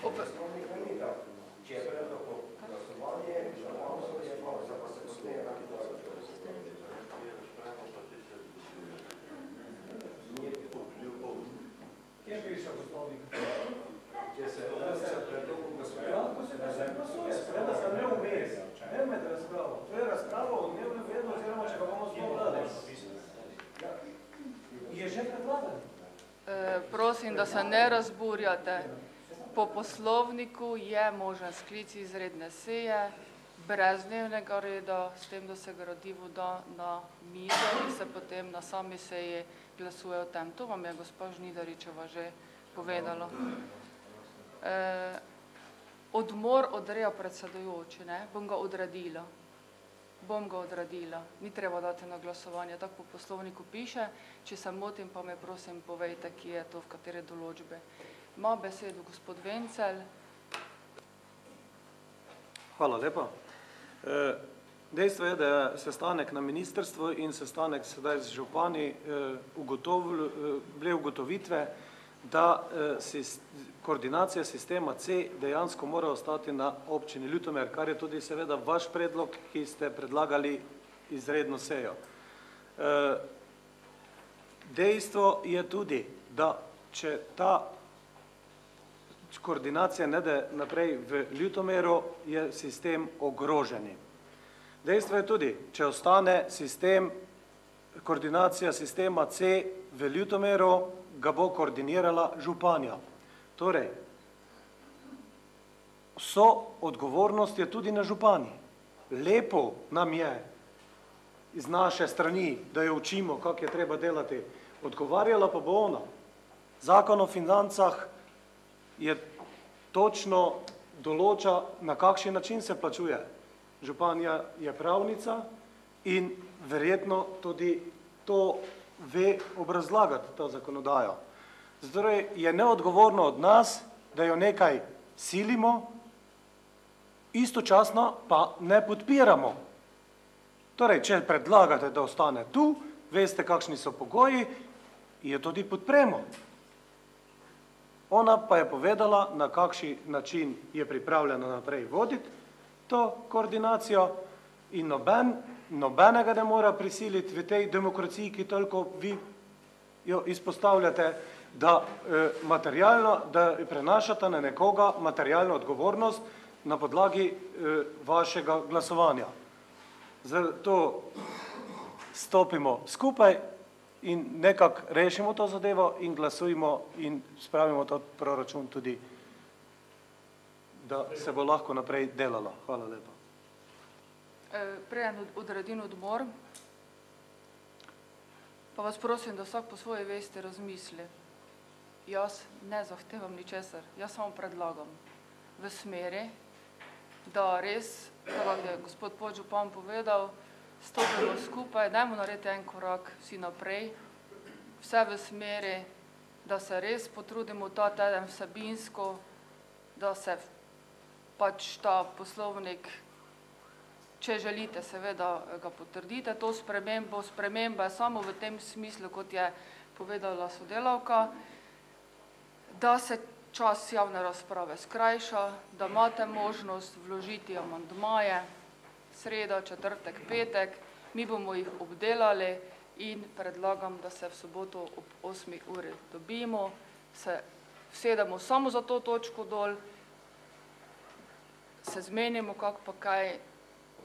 poslovnika ni dal. Če je predlog o glasovanje, za pauzo je pauza, pa se poslednja. Kje piše poslovnik? Če se predlogom glasuje, spreda se ne umeri. Ne med razpravo. To je razprava o dnevnem redu, oziroma če ga bomo sploh dali. Je že predlagan. Prosim, da se ne razburjate. Po poslovniku je možen sklic izredne seje, brez dnevnega reda, s tem, da se gradivo da na mizo in se potem na sami seji glasuje o tem. To vam je gospa Žnidaričeva že povedala. Odmor odreja predsedujoči, ne? Bom ga odredila. Ni treba dati na glasovanje, tako po poslovniku piše. Če se motim, pa me prosim povejte, kje je to, v katere določbe. Ima besedo gospod Vencelj. Hvala lepa. Dejstvo je, da je sestanek na ministrstvu in sestanek sedaj z župani bile ugotovitve, da koordinacija sistema C dejansko mora ostati na občini Ljutomer, kar je tudi seveda vaš predlog, ki ste predlagali izredno sejo. Dejstvo je tudi, da če ta koordinacija ne de naprej v Ljutomeru, je sistem ogroženi. Dejstvo je tudi, če ostane koordinacija sistema C v Ljutomeru, ga bo koordinirala županja. Torej, vso odgovornost je tudi na županji. Lepo nam je iz naše strani, da jo učimo, kako je treba delati. Odgovarjala pa bo ona. Zakon o financah je točno določa, na kakšen način se plačuje. Županja je pravnica in verjetno tudi to ve obrazlagati, ta zakonodajo. Zato je neodgovorno od nas, da jo nekaj silimo, istočasno pa ne podpiramo. Torej, če predlagate, da ostane tu, veste, kakšni so pogoji, jo tudi podpremo. Ona pa je povedala, na kakšen način je pripravljena naprej voditi to koordinacijo in nobenega ne mora prisiliti v tej demokraciji, ki toliko vi jo izpostavljate, da prenašate na nekoga materialno odgovornost na podlagi vašega glasovanja. Zato stopimo skupaj in nekako rešimo to zadevo in glasujmo in spravimo to proračun tudi, da se bo lahko naprej delalo. Hvala lepa. Preden odredim odmor, pa vas prosim, da vsak po svoji vesti razmisli. Jaz ne zahtevam ničesar, jaz samo predlagam v smeri, da res, kako je gospod podžupan povedal, stopimo skupaj, dajmo narediti en korak vsi naprej, vse v smeri, da se res potrudimo ta teden vsebinsko, da se pač ta poslovnik, če želite, seveda ga potrdite, to spremembo, sprememba je samo v tem smislu, kot je povedala sodelavka, da se čas javne razprave skrajša, da imate možnost vložiti amandmaje, sreda, četrtek, petek, mi bomo jih obdelali in predlagam, da se v soboto ob 8. uri dobimo, se vsedemo samo za to točko dol, se zmenimo,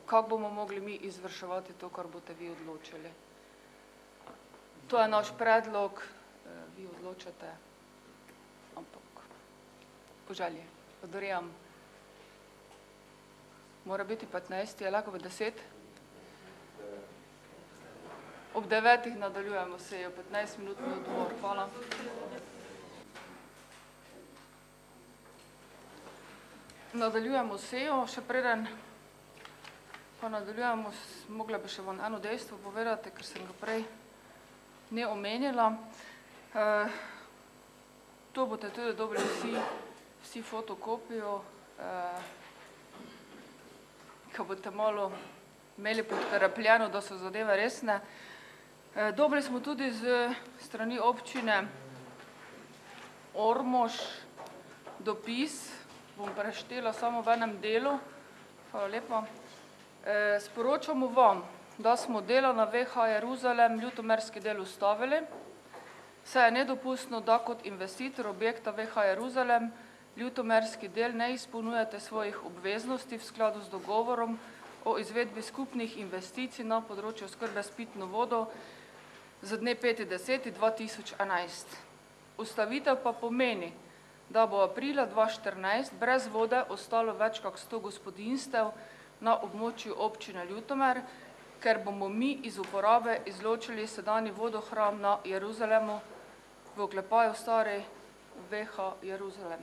kako bomo mogli mi izvrševati to, kar boste vi odločili. To je naš predlog, vi odločate, ampak po želji. Odorjam. Mora biti 15, je lahko v 10? Ob 9 nadaljujemo sejo, 15-minutni odmor. Hvala. Nadaljujemo sejo, še preden pa nadaljujemo, mogla bi še vam eno dejstvo povedati, ker sem ga prej ne omenila. To boste tudi dobili vsi fotokopijo, ko boste malo imeli podkrepljeno, da so zadeve resne. Dobili smo tudi z strani občine Ormož dopis, bom preštela samo v enem delu. Hvala lepa. Sporočamo vam, da smo delo na VH Jeruzalem ljutomerski del ustavili, saj je nedopustno, da kot investitor objekta VH Jeruzalem ljutomerski del ne izpolnjujete svojih obveznosti v skladu z dogovorom o izvedbi skupnih investicij na področju oskrbe s pitno vodo za dne 5.10.2011. Ustavitev pa pomeni, da bo aprila 2014 brez vode ostalo več kot 100 gospodinstev na območju občine Ljutomer, ker bomo mi iz uporabe izločili sedanji vodohram na Jeruzalemu v oklepaju stari VH Jeruzalem.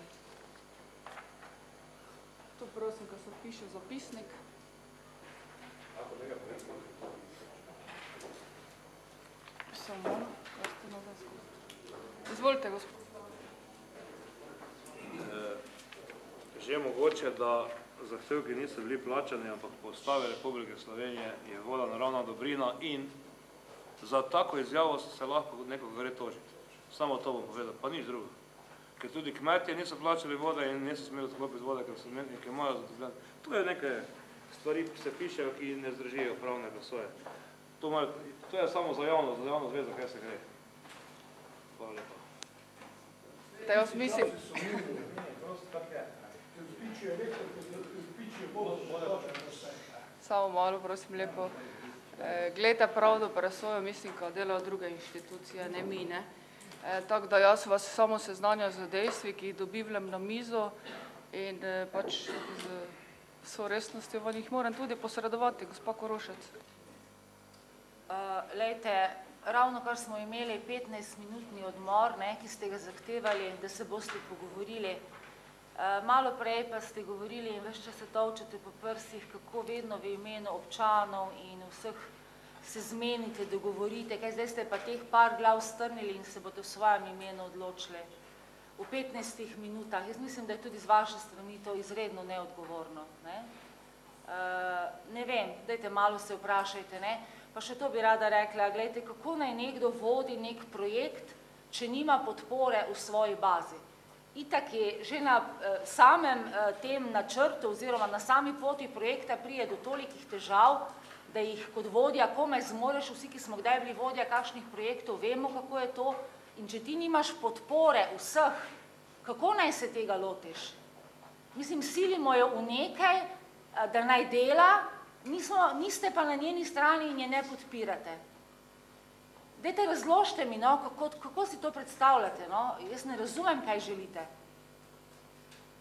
To prosim, ko se piše zapisnik. Samo, izvolite, gospod. Že mogoče, da zahtevki niso bili plačani, ampak po Ustavi Republike Slovenije je voda naravna dobrina in za tako izjavo se lahko nekoga gre tožiti. Samo to bom povedal, pa nič drugo. ker tudi kmetje niso plačali vode in niso smeli odklopiti vode, ker so nekaj imajo zadovoljeno. To je nekaj stvari, ki se pišejo, ki ne zdržijo pravne presoje. To je samo za javno zvezo, kaj se gre. Hvala lepa. Jaz mislim, samo malo, prosim lepo. Glejte, pravno presojo, mislim, ko delajo druge inštitucije, ne mi, ne. Tako da jaz vas samo seznanjam z dejstvi, ki jih dobivljam na mizo in pač z vso resnostjo vam jih moram tudi posredovati, gospa Korošec. Lejte, ravno kar smo imeli 15-minutni odmor, ki ste ga zahtevali, da se boste pogovorili. Malo prej pa ste govorili in ves čas se tolčete po prsih, kako vedno v imenu občanov in vseh se zmenite, dogovorite, kaj zdaj ste pa teh par glav strnili in se boste v svojem imenu odločili. V 15 minutah. Jaz mislim, da je tudi z vaše strani to izredno neodgovorno. Ne vem, dajte malo se vprašajte, ne? Pa še to bi rada rekla, gledajte, kako naj nekdo vodi nek projekt, če nima podpore v svoji bazi. Itak je že na samem tem načrtu oziroma na sami poti projekta prije do tolikih težav, da jih kot vodja komaj zmoreš, vsi, ki smo kdaj bili vodja kakšnih projektov, vemo, kako je to. In če ti nimaš podpore vseh, kako naj se tega lotiš? Mislim, silimo jo v nekaj, da naj dela, niste pa na njeni strani in je ne podpirate. Dajte, razložite mi, kako si to predstavljate, jaz ne razumem, kaj želite.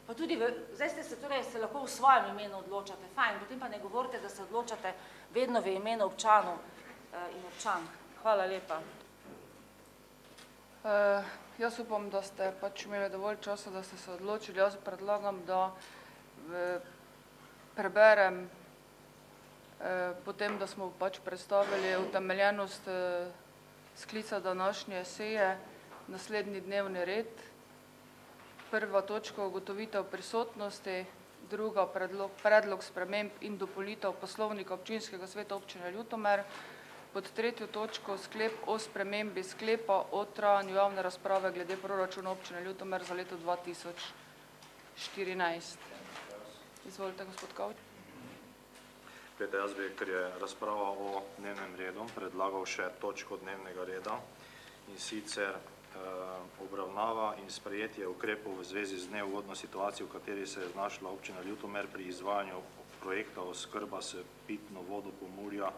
Pa tudi, zdaj ste se torej, se lahko v svojem imenu odločate, fajn, potem pa ne govorite, da se odločate vedno v imenu občanov in občank. Hvala lepa. Jaz upam, da ste pač imeli dovolj časa, da ste se odločili. Jaz predlagam, da preberem potem, da smo pač predstavili utemeljenost sklica današnje seje, naslednji dnevni red. Prva točka ugotovitev prisotnosti, druga predlog sprememb in dopolnitev poslovnika občinskega sveta občine Ljutomer, pod tretjo točko sklep o spremembi sklepa o trajanju javne razprave glede proračuna občine Ljutomer za leto 2014. Izvolite, gospod Kavč. Glede, jaz bi, ker je razprava o dnevnem redu, predlagal še točko dnevnega reda in sicer obravnava in sprejetje ukrepov v zvezi z neugodno situacijo, v kateri se je znašla občina Ljutomer pri izvajanju projekta oskrba s pitno vodo Pomurja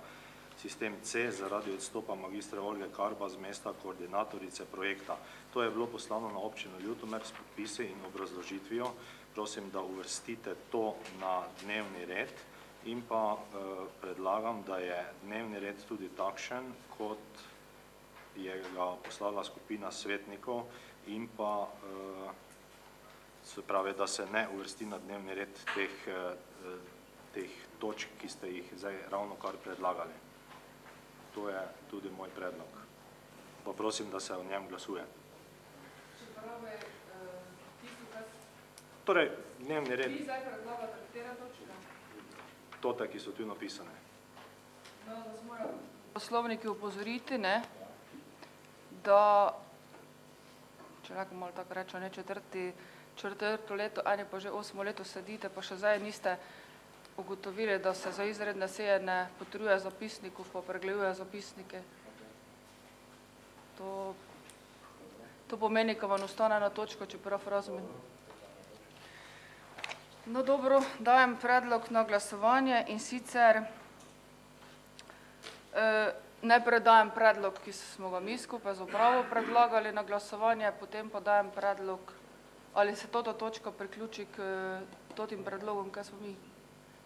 sistem C zaradi odstopa magistra Olge Karba z mesta koordinatorice projekta. To je bilo poslano na občino Ljutomer s podpisi in obrazložitvijo. Prosim, da uvrstite to na dnevni red in pa predlagam, da je dnevni red tudi takšen, kot je ga poslala skupina svetnikov in pa se pravi, da se ne uvrsti na dnevni red teh točk, ki ste jih zdaj ravno kar predlagali. To je tudi moj predlog. Pa prosim, da se o njem glasuje. Torej, dnevni red. Vi zdaj predlagate katere točke? Tote, ki so tu napisane. No, vas moram poslovniki upozoriti, da, če lahko malo tako rečem, četrto leto, eni pa že 8 leto sedite, pa še zdaj niste ugotovili, da se za izredne seje ne potrjuje zapisnikov, pa pregleduje zapisnike. To pomeni, ko vam ostane na točko, če prav razumem. No dobro, dajem predlog na glasovanje in sicer najprej dajem predlog, ki smo ga mi skupaj z upravo predlagali na glasovanje, potem pa dajem predlog, ali se tota točka priključi k totim predlogom, kaj smo mi.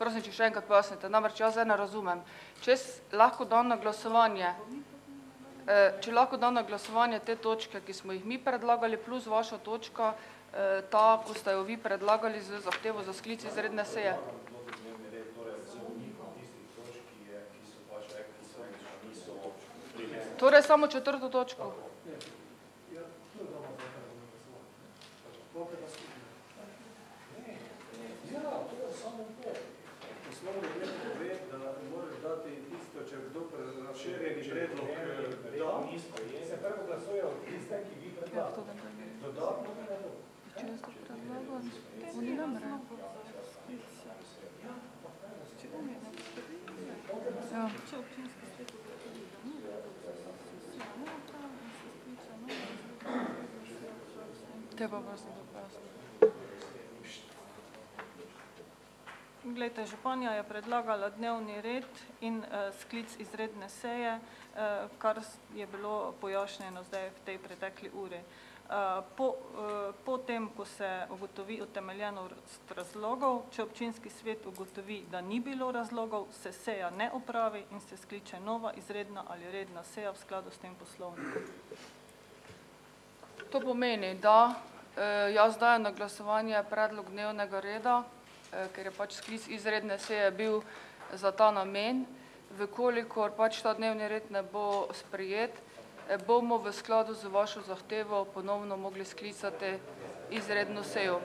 Prosim, če še enkrat pojasnite, namreč jaz zdaj ne razumem. Če lahko dam na glasovanje te točke, ki smo jih mi predlagali, plus vaša točka, ta, ko ste jo vi predlagali z zahtevo za sklic izredne seje. Torej samo četrto točko. Poslovnik ne pove, da moraš dati tisto, če kdo razširjeni predlog da, se prvo glasujejo tiste, ki vi predlagate. Dodatno ne bo. Če občinski svet ugotovi, da ni razlog, se ne opravi in se skliče nova Te pa prosim, da pojasnim. Glejte, županja je predlagala dnevni red in sklic izredne seje, kar je bilo pojasnjeno zdaj v tej pretekli uri. Po tem, ko se ugotovi utemeljenost razlogov, če občinski svet ugotovi, da ni bilo razlogov, se seja ne opravi in se skliče nova izredna ali redna seja v skladu s tem poslovnikom. To pomeni, da jaz dajem na glasovanje predlog dnevnega reda, ker je pač sklic izredne seje bil za ta namen. Vkolikor pač ta dnevni red ne bo sprejet, bomo v skladu z vašo zahtevo ponovno mogli sklicati izredno sejo.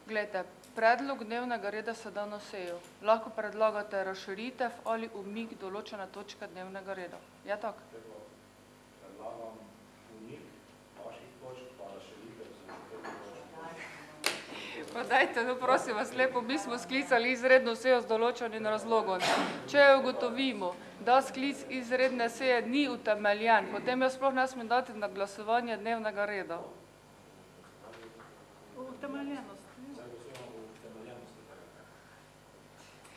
Glejte, predlog dnevnega reda se da na sejo. Lahko predlagate razširitev ali umik določene točke dnevnega reda. Je tako? Predlagam umik vaših točk pa razširitev Pa dajte, no prosim vas lepo, mi smo sklicali izredno sejo z določenim razlogom. Če ugotovimo, da sklic izredne seje ni utemeljen, potem jaz sploh ne smem dati na glasovanje dnevnega reda. Utemeljenost.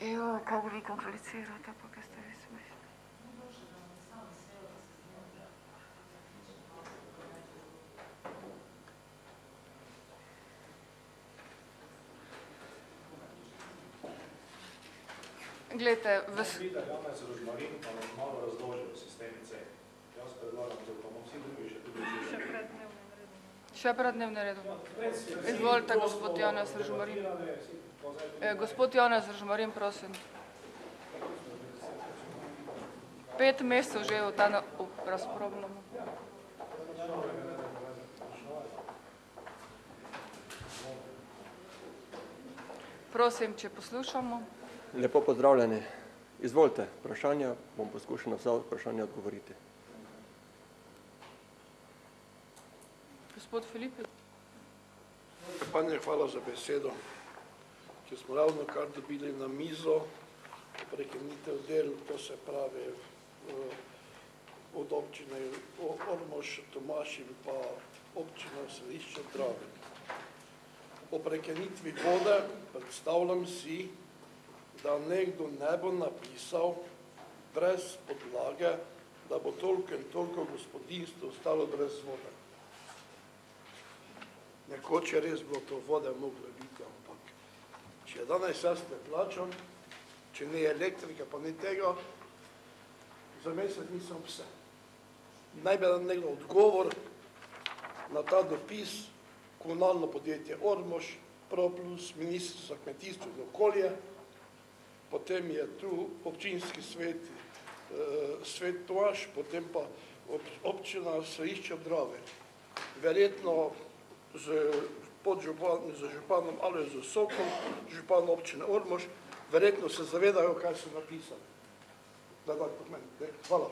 Evo, kako vi komplicirate, pa kaj ste vi smešni. Glejte, Janez Rožmarin pa nam malo razložil v sistemi C. Jaz predlagam, da pa vsi drugi še tudi še pred dnevnim redom. Izvolite, gospod Janez Rožmarin. Gospod Janez Rožmarin, prosim. 5 mesecev že v ta razpravljamo. Prosim, če poslušamo. Lepo pozdravljeni. Izvolite, vprašanja, bom poskušal na vsa vprašanja odgovoriti. Gospod Filipič. Panje, hvala za besedo. Če smo ravno kar dobili na mizo prekinitev del, to se pravi od občine Ormož, Tomaž in pa občina Središče ob Dravi. Po prekinitvi vode predstavljam si, da nekdo ne bo napisal brez podlage, da bo toliko in toliko gospodinstv ostalo brez vode. Nekoč je res bilo to vode moglo biti, ampak če je danes jaz ne plačam, če ni elektrike, pa ni tega, za mesec nisem vse. Naj bi nam nekdo odgovor na ta dopis, komunalno podjetje Ormož, ProPlus, Ministrstvo za kmetijstvo in okolje, potem je tu občinski svet, svet Tomaž, potem pa občina Središče ob Dravi. Verjetno z županom Alojzom Sokom, županom občine Ormož, verjetno se zavedajo, kaj so napisali. Hvala.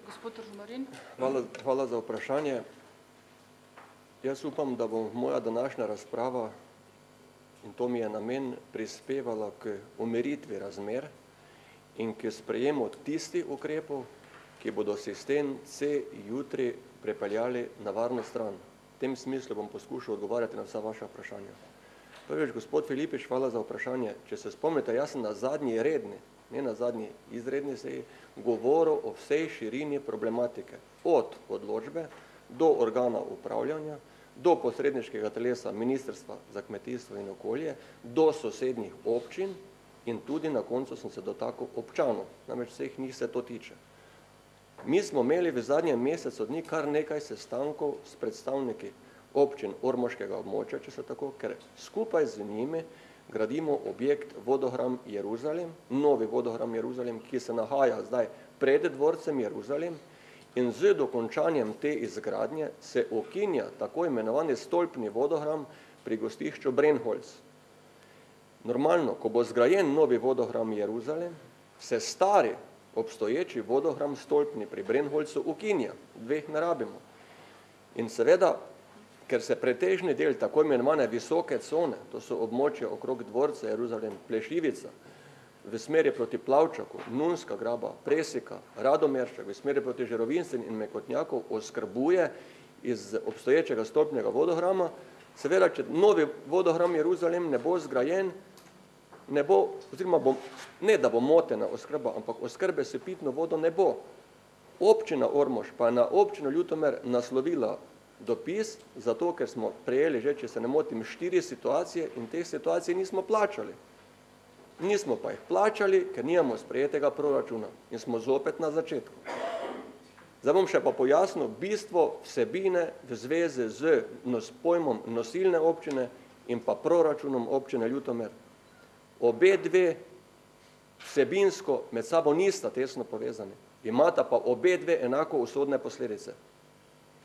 Gospod Rožmarin. Hvala za vprašanje. Jaz upam, da bo moja današnja razprava, in to mi je namen, prispevala k umiritvi razmer in k sprejemu tistih ukrepov, ki bodo sistem C jutri prepeljali na varno stran. V tem smislu bom poskušal odgovarjati na vsa vaša vprašanja. Prvič, gospod Filipič, hvala za vprašanje. Če se spomnite, jaz sem na zadnji redni, ne na zadnji izredni seji, govoril o vsej širini problematike. Od odločbe do organa upravljanja, do posredniškega telesa Ministrstva za kmetijstvo in okolje, do sosednjih občin in tudi na koncu sem se dotaknil občanov, namreč vseh njih se to tiče. Mi smo imeli v zadnjem mesecu dni kar nekaj sestankov s predstavniki občin ormoškega območja, če se tako, ker skupaj z njimi gradimo objekt Vodohram Jeruzalem, novi Vodohram Jeruzalem, ki se nahaja zdaj pred dvorcem Jeruzalem in z dokončanjem te izgradnje se ukinja tako imenovani stolpni vodohram pri gostišču Brenholz. Normalno, ko bo zgrajen novi Vodohram Jeruzalem, se stari obstoječi vodohram Stolpni pri Brenholcu ukinja, 2 ne rabimo. In seveda, ker se pretežni del tako imenovane visoke cone, to so območja okrog dvorca Jeruzalem, Plešljivica, v smeri proti Plavčaku, Nunska graba, Presika, Radomerščak, v smeri proti Žerovincin in Mekotnjakov oskrbuje iz obstoječega stolpnega vodohrama. Seveda, če novi vodohram Jeruzalem ne bo zgrajen, ne bo, oziroma ne da bo motena oskrba, ampak oskrbe s pitno vodo ne bo. Občina Ormož pa je na občino Ljutomer naslovila dopis, zato ker smo prejeli že, če se ne motim, 4 situacije in teh situacij nismo plačali. Nismo pa jih plačali, ker nimamo sprejetega proračuna in smo zopet na začetku. Zdaj bom še pa pojasnil bistvo vsebine v zvezi z pojmom nosilne občine in pa proračunom občine Ljutomer. Obe dve vsebinsko med sabo nista tesno povezani, imata pa obe dve enako usodne posledice.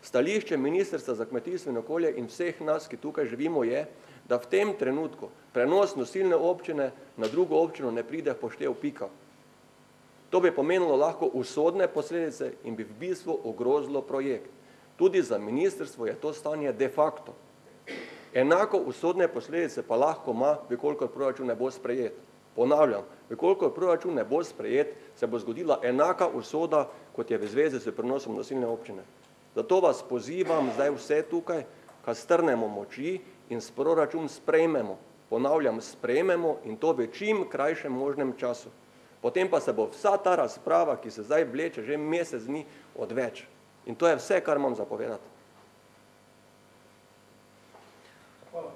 Stališče Ministrstva za kmetijstvo in okolje in vseh nas, ki tukaj živimo, je, da v tem trenutku prenos nosilne občine na drugo občino ne pride v poštev, pika. To bi pomenilo lahko usodne posledice in bi v bistvu ogrozilo projekt. Tudi za ministrstvo je to stanje de facto. Enako usodne posledice pa lahko ima, vkolikor proračun ne bo sprejet. Ponavljam, vkolikor proračun ne bo sprejet, se bo zgodila enaka usoda, kot je v zvezi s prenosom nosilne občine. Zato vas pozivam zdaj vse tukaj, ka strnemo moči in s proračun sprejmemo. Ponavljam, sprejmemo in to v čim krajšem možnem času. Potem pa se bo vsa ta razprava, ki se zdaj vleče že mesec dni, odveč. In to je vse, kar imam zapovedati. Hvala.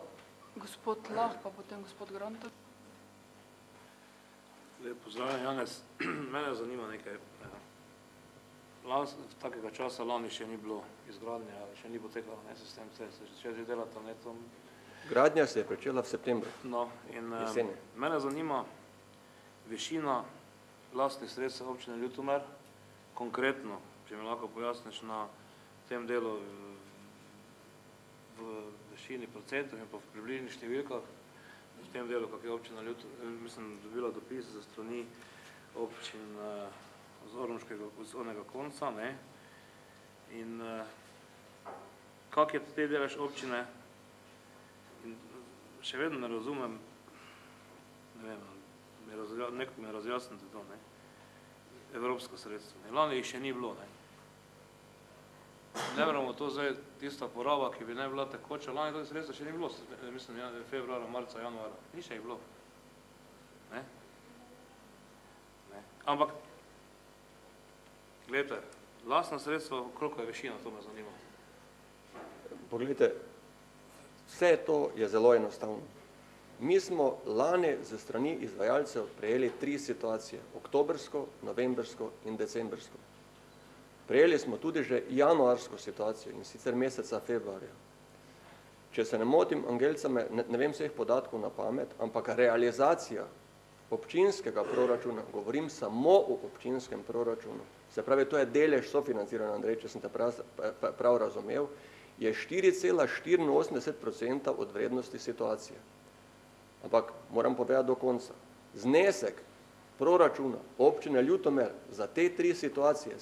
Gospod Lah, pa potem gospod Grantar. Lep pozdravljen, Janez. Mene zanima nekaj. Takega časa lani še ni bilo izgradnje, še ni potekalo sistem C, se še delata netom. Gradnja se je pričela v septembru. No, in mene zanima višina lastnih sredstev občine Ljutomer, konkretno, če mi lahko pojasniš na tem delu v višini procentov in pa v približnih številkah, v tem delu, kak je občina Ljutomer, mislim, dobila dopis za strani občin z ormoškega konca, ne, in kak je te delež občine, in še vedno ne razumem, ne vem, nekako mi razjasnite to, ne, evropsko sredstvo, ne, lani jih še ni bilo, ne. Ne moramo to zdaj, tista poraba, ki bi ne bila tekoča, lani to sredstvo še ni bilo, mislim, februara, marca, januara, ni še jih bilo, ne. Ampak, gledajte, lastna sredstva, koliko je višina, to me zanima. Poglejte, vse to je zelo enostavno. Mi smo lani ze strani izvajalcev prejeli 3 situacije, oktobrsko, novembrsko in decembrsko. Prejeli smo tudi že januarsko situacijo in sicer meseca februarja. Če se ne motim, Angelca, ne vem vseh podatkov na pamet, ampak realizacija občinskega proračuna, govorim samo o občinskem proračunu, se pravi, to je delež sofinanciranja, Andrej, če sem te prav razumel, je 4,84% od vrednosti situacije. Ampak moram povedati do konca. Znesek proračuna občine Ljutomer za te 3 situacije,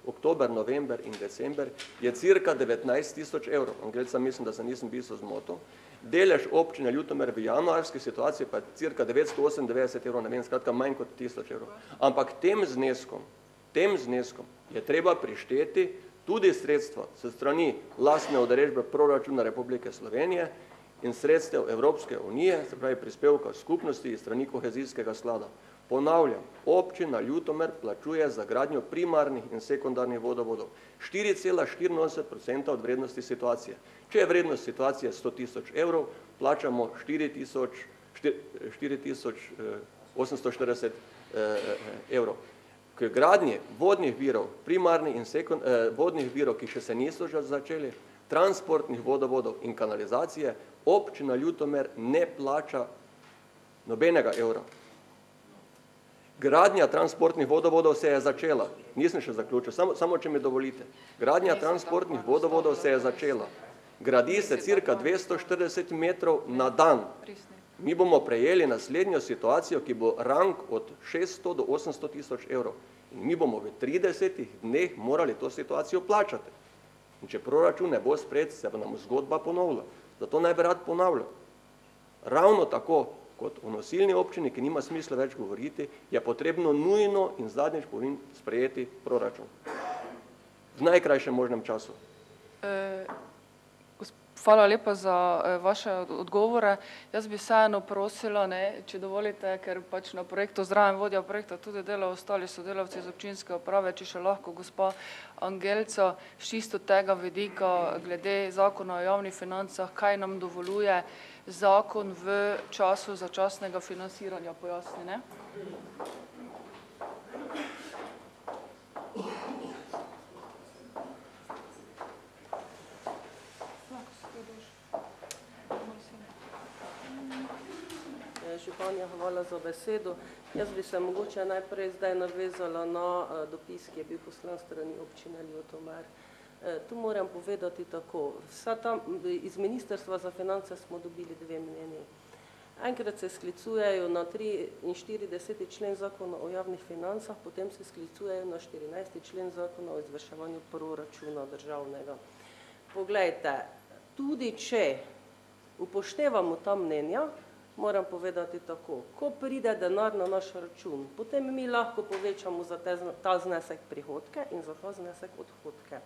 oktober, november in december, je cirka 19.000 evrov. Angelca, mislim, da se nisem bistvo zmotil. Delež občine Ljutomer v januarski situaciji pa je cirka 998 evrov, ne vem, skratka manj kot 1000 evrov. Ampak tem zneskom je treba prišteti tudi sredstva s strani lastne udeležbe proračuna Republike Slovenije in sredstev Evropske unije, se pravi prispevka skupnosti iz strani kohezijskega sklada. Ponavljam, občina Ljutomer plačuje za gradnjo primarnih in sekundarnih vodovodov 4,84% od vrednosti situacije. Če je vrednost situacije 100.000 evrov, plačamo 4.840 evrov. K gradnji vodnih virov, primarnih in vodnih virov, ki še se niso že začeli, transportnih vodovodov in kanalizacije, občina Ljutomer ne plača nobenega evra. Gradnja transportnih vodovodov se je začela, nisem še zaključil, samo če mi dovolite. Gradnja transportnih vodovodov se je začela. Gradi se cirka 240 metrov na dan. Mi bomo prejeli naslednjo situacijo, ki bo rang od 600 do 800 tisoč evrov. In mi bomo v 30 dneh morali to situacijo plačati. In če proračun ne bo sprejet, se bo nam zgodba ponovila. Zato naj bi rad ponavljal. Ravno tako, kot o nosilni občini, ki nima smisla več govoriti, je potrebno nujno in zadnjič sprejeti proračun. V najkrajšem možnem času. Hvala lepa za vaše odgovore. Jaz bi vseeno prosila, če dovolite, ker pač na projektu zraven vodja projekta tudi delajo ostali sodelavci iz občinske uprave, če še lahko gospa Angelca s čisto tega vidika glede zakona o javnih financah, kaj nam dovoljuje zakon v času začasnega financiranja, pojasni, ne? Županja, hvala za besedo. Jaz bi se mogoče najprej zdaj navezala na dopis, ki je bil poslan strani občine Ljutomer. Tu moram povedati tako. Iz Ministrstva za finance smo dobili dve mnenji. Enkrat se sklicujejo na 43. člen zakona o javnih financah, potem se sklicujejo na 14. člen zakona o izvrševanju proračuna državnega. Poglejte, tudi če upoštevamo ta mnenja, moram povedati tako, ko pride denar na naš račun, potem mi lahko povečamo za ta znesek prihodke in za ta znesek odhodke.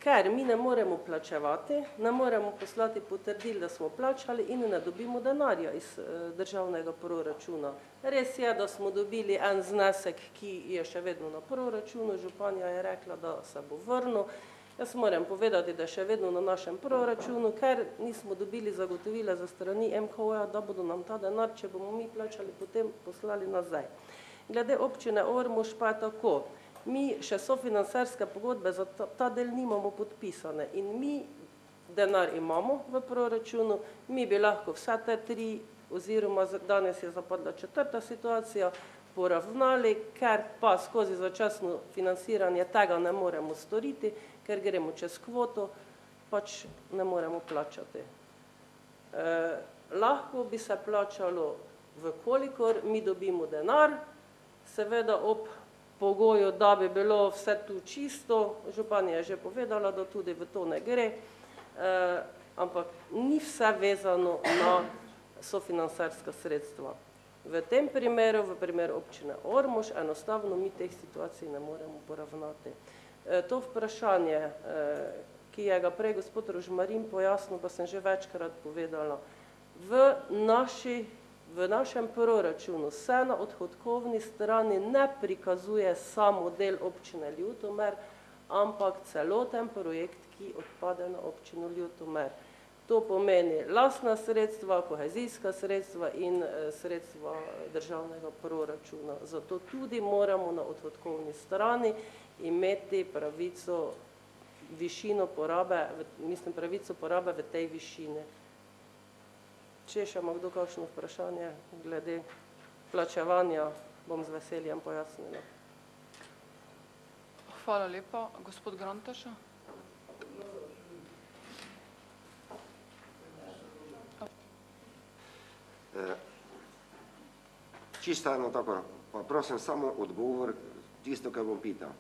Ker mi ne moremo plačevati, ne moremo poslati potrdil, da smo plačali in ne dobimo denarja iz državnega proračuna. Res je, da smo dobili en znesek, ki je še vedno na proračunu, županja je rekla, da se bo vrnil. Jaz moram povedati, da je še vedno na našem proračunu, ker nismo dobili zagotovila za strani MKO-ja, da bodo nam ta denar, če bomo mi plačali, potem poslali nazaj. Glede občine Ormož pa je tako. Mi še sofinancerske pogodbe za ta del nimamo podpisane in mi denar imamo v proračunu, mi bi lahko vse te tri, oziroma danes je zapadla četrta situacija, poravnali, ker pa skozi začasno financiranje tega ne moremo storiti, ker gremo čez kvoto, pač ne moremo plačati. Lahko bi se plačalo, vkolikor mi dobimo denar, seveda ob pogoju, da bi bilo vse tu čisto, županja je že povedala, da tudi v to ne gre, ampak ni vse vezano na sofinancerska sredstva. V tem primeru, v primeru občine Ormož, enostavno mi teh situacij ne moremo poravnati. To vprašanje, ki je ga prej gospod Rožmarin pojasnil, pa sem že večkrat povedala, v našem proračunu se na odhodkovni strani ne prikazuje samo del občine Ljutomer, ampak celoten projekt, ki odpade na občino Ljutomer. To pomeni lastna sredstva, kohezijska sredstva in sredstva državnega proračuna. Zato tudi moramo na odhodkovni strani imeti pravico porabe v tej višini. Če še ima kdo kakšno vprašanje glede plačevanja, bom z veseljem pojasnila. Hvala lepa. Gospod Grantaša. Čisto eno tako, pa prosim samo odgovor, tisto, kar bom pital.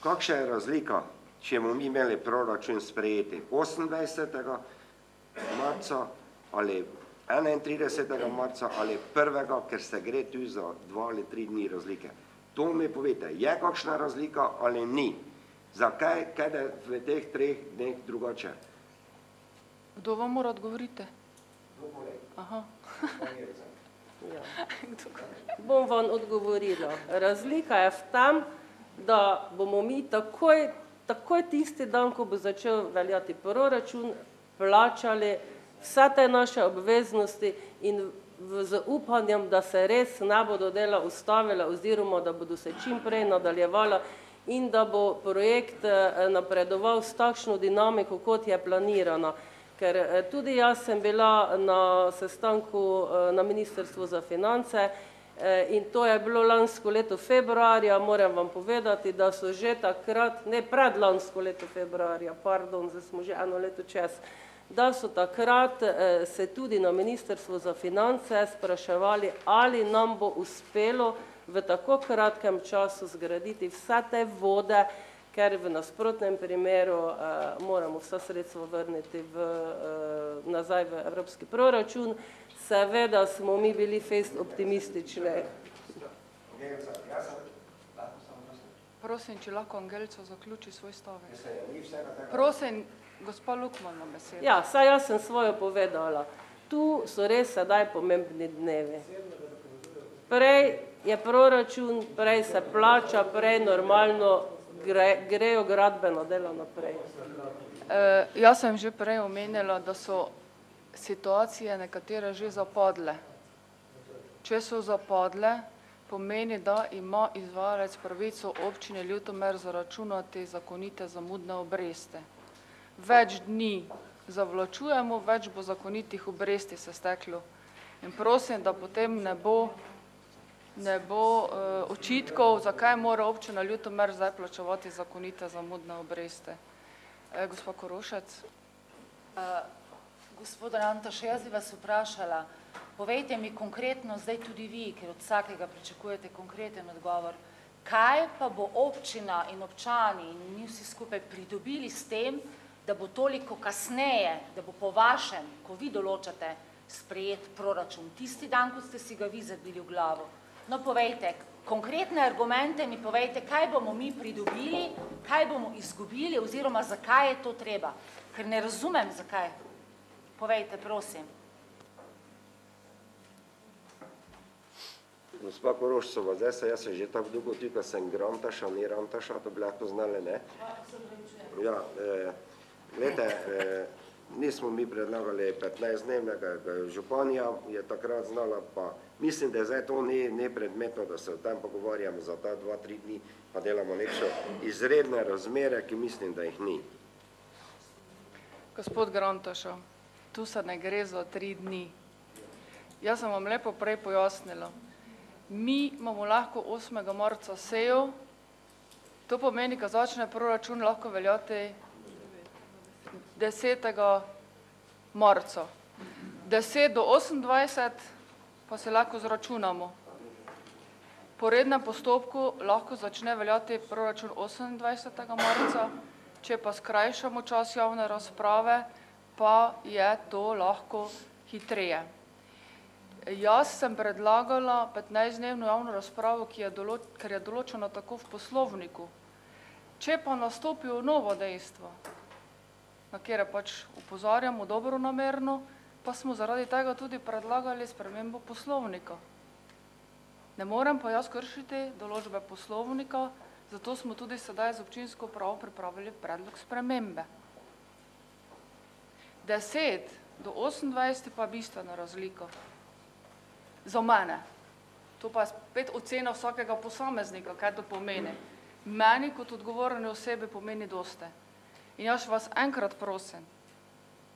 Kakšna je razlika, če bomo mi imeli proračun sprejeti 28. marca ali 31. marca ali 1. ker se gre tu za 2 ali 3 dni razlike. To mi povete, je kakšna razlika ali ni? Zakaj je v teh 3 dneh drugače? Kdo vam mora odgovoriti? Aha. Bom vam odgovorila. Razlika je v tem, da bomo mi takoj tisti dan, ko bo začel veljati proračun, plačali vse te naše obveznosti in z upanjem, da se res ne bodo dela ustavila oziroma da bodo se čim prej nadaljevala in da bo projekt napredoval s takšno dinamiko, kot je planirana. Ker tudi jaz sem bila na sestanku na Ministrstvu za finance in to je bilo lansko leto februarja, moram vam povedati, da so že takrat, ne predlansko leto februarja, pardon, zdaj smo že eno leto čez, da so takrat se tudi na Ministrstvu za finance spraševali, ali nam bo uspelo v tako kratkem času zgraditi vse te vode, ker v nasprotnem primeru moramo vsa sredstva vrniti nazaj v evropski proračun. Seveda smo mi bili fejst optimistični. Prosim, če lahko Angelco zaključi svoj stavek. Prosim, gospa Lukman ima besedo. Ja, saj jaz sem svojo povedala. Tu so res sedaj pomembni dnevi. Prej je proračun, prej se plača, prej normalno grejo gradbeno delo naprej. Jaz sem že prej omenila, da so situacije nekatere že zapadle. Če so zapadle, pomeni, da ima izvajalec pravico občine Ljutomer zaračunati zakonite zamudne obresti. Več dni zavlačujemo, več bo zakonitih obresti se steklo. In prosim, da potem ne bo očitkov, zakaj mora občina Ljutomer zdaj plačevati zakonite zamudne obresti. Gospa Korošec. Gospod Rantaš, jaz bi vas vprašala, povejte mi konkretno, zdaj tudi vi, ker od vsakega pričakujete konkreten odgovor, kaj pa bo občina in občani in mi vsi skupaj pridobili s tem, da bo toliko kasneje, da bo po vašem, ko vi določate, sprejet proračun tisti dan, ko ste si ga vi zabili v glavo. No, povejte, konkretne argumente mi povejte, kaj bomo mi pridobili, kaj bomo izgubili oziroma zakaj je to treba. Ker ne razumem, zakaj. Povejte, prosim. Gospa Korošcova, zdaj se jaz že tako dolgo tukaj sem Grantaša, ni Rantaša, to bi lahko znali, ne? Ja, gledajte, nismo mi predlagali 15-dnevnega županja, je takrat znala, pa mislim, da zdaj to ni predmetno, da se o tem pogovarjamo za ta 2-3 dni, pa delamo nekšo izredne razmere, ki mislim, da jih ni. Gospod Grantaša, tu se ne gre za 3 dni. Jaz sem vam lepo prej pojasnila. Mi imamo lahko 8. marca sejo, to pomeni, ko začne proračun lahko veljati 10. marca. 10 do 28 pa se lahko zračunamo. Po rednem postopku lahko začne veljati proračun 28. marca, če pa skrajšamo čas javne razprave, pa je to lahko hitreje. Jaz sem predlagala 15-dnevno javno razpravo, ker je določeno tako v poslovniku. Če pa nastopijo novo dejstvo, na kjer pač upozarjamo dobronamerno, pa smo zaradi tega tudi predlagali spremembo poslovnika. Ne morem pa jaz kršiti določbe poslovnika, zato smo tudi sedaj z občinsko upravo pripravili predlog spremembe. 10 do 28 pa bistvena razlika. Za mene. To pa je spet ocena vsakega posameznika, kaj to pomeni. Meni kot odgovorne osebe pomeni dosti. In jaz vas enkrat prosim,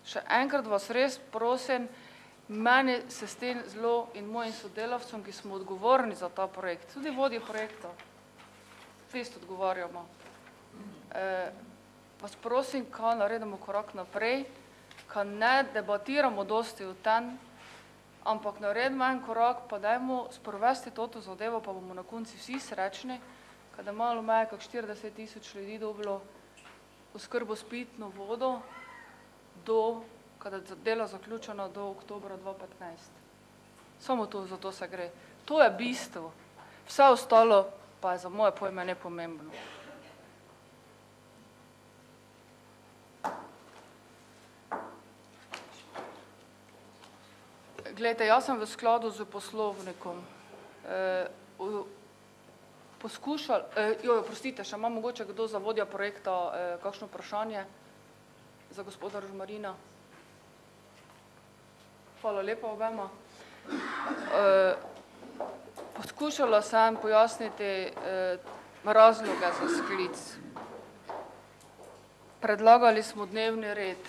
še enkrat vas res prosim, meni se s tem zelo in mojim sodelavcem, ki smo odgovorni za ta projekt, tudi vodje projekta, vest odgovarjamo. Vas prosim, kaj naredimo korak naprej, kaj ne debatiramo dosti o tem, ampak naredimo en korak, pa dajmo sprovesti toto zadevo, pa bomo na konci vsi srečni, kada malo meje, kak 40 000 ljudi dobilo oskrbo s pitno vodo, kada je delo zaključeno do oktobra 2015. Samo to, za to se gre. To je bistvo. Vse ostalo pa je za moje pojme nepomembno. Glejte, jaz sem v skladu z poslovnikom poskušal, prostite, še imam mogoče kdo za vodja projekta kakšno vprašanje za gospoda Rožmarina. Hvala lepa obema. Poskušala sem pojasniti razloge za sklic. Predlagali smo dnevni red.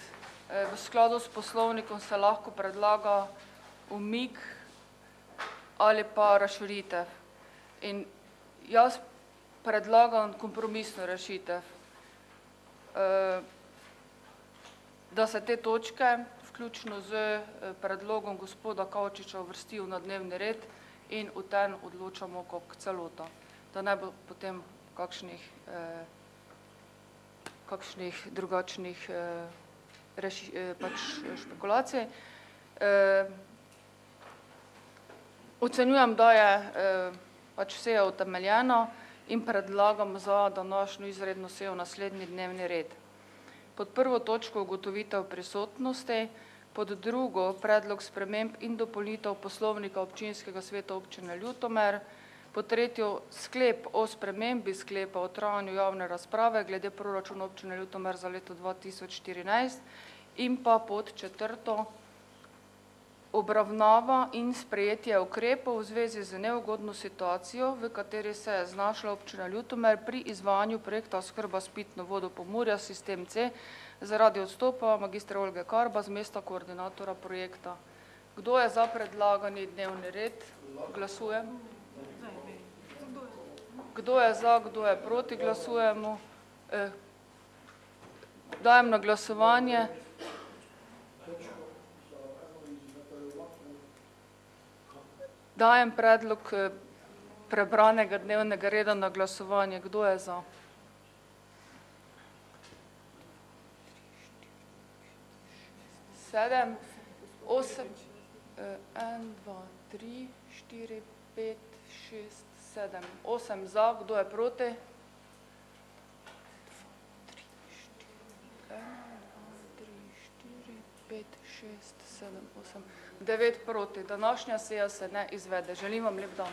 V skladu s poslovnikom se lahko predlaga umik ali pa razširitev. In jaz predlagam kompromisno rešitev. da se te točke, vključno z predlogom gospoda Kavčiča, uvrstijo na dnevni red in o tem odločamo kot celota, da ne bo potem kakšnih drugačnih špekulacij. Ocenjujem, da je seja utemeljena in predlagam za današnjo izredno sejo naslednji dnevni red. Pod prvo točko ugotovitev prisotnosti, pod drugo predlog sprememb in dopolnitev poslovnika občinskega sveta občine Ljutomer, pod tretjo sklep o spremembi sklepa o trajanju javne razprave glede proračuna občine Ljutomer za leto 2014 in pa pod četrto obravnava in sprejetje ukrepov v zvezi z neugodno situacijo, v kateri se je znašla občina Ljutomer pri izvajanju projekta oskrba s pitno vodo Pomurja sistem C zaradi odstopa magistra Olge Karba z mesta koordinatora projekta. Kdo je za predlagani dnevni red? Glasujem. Kdo je za, kdo je proti? Glasujemo. Dajem na glasovanje. Dajem predlog prebranega dnevnega reda na glasovanje. Kdo je za? 7, 8, 1, 2, 3, 4, 5, 6, 7, 8 za. Kdo je proti? 1, 2, 3, 4, 5, 6, 7, 8, 9 proti. Današnja seja se ne izvede. Želim vam lep dan.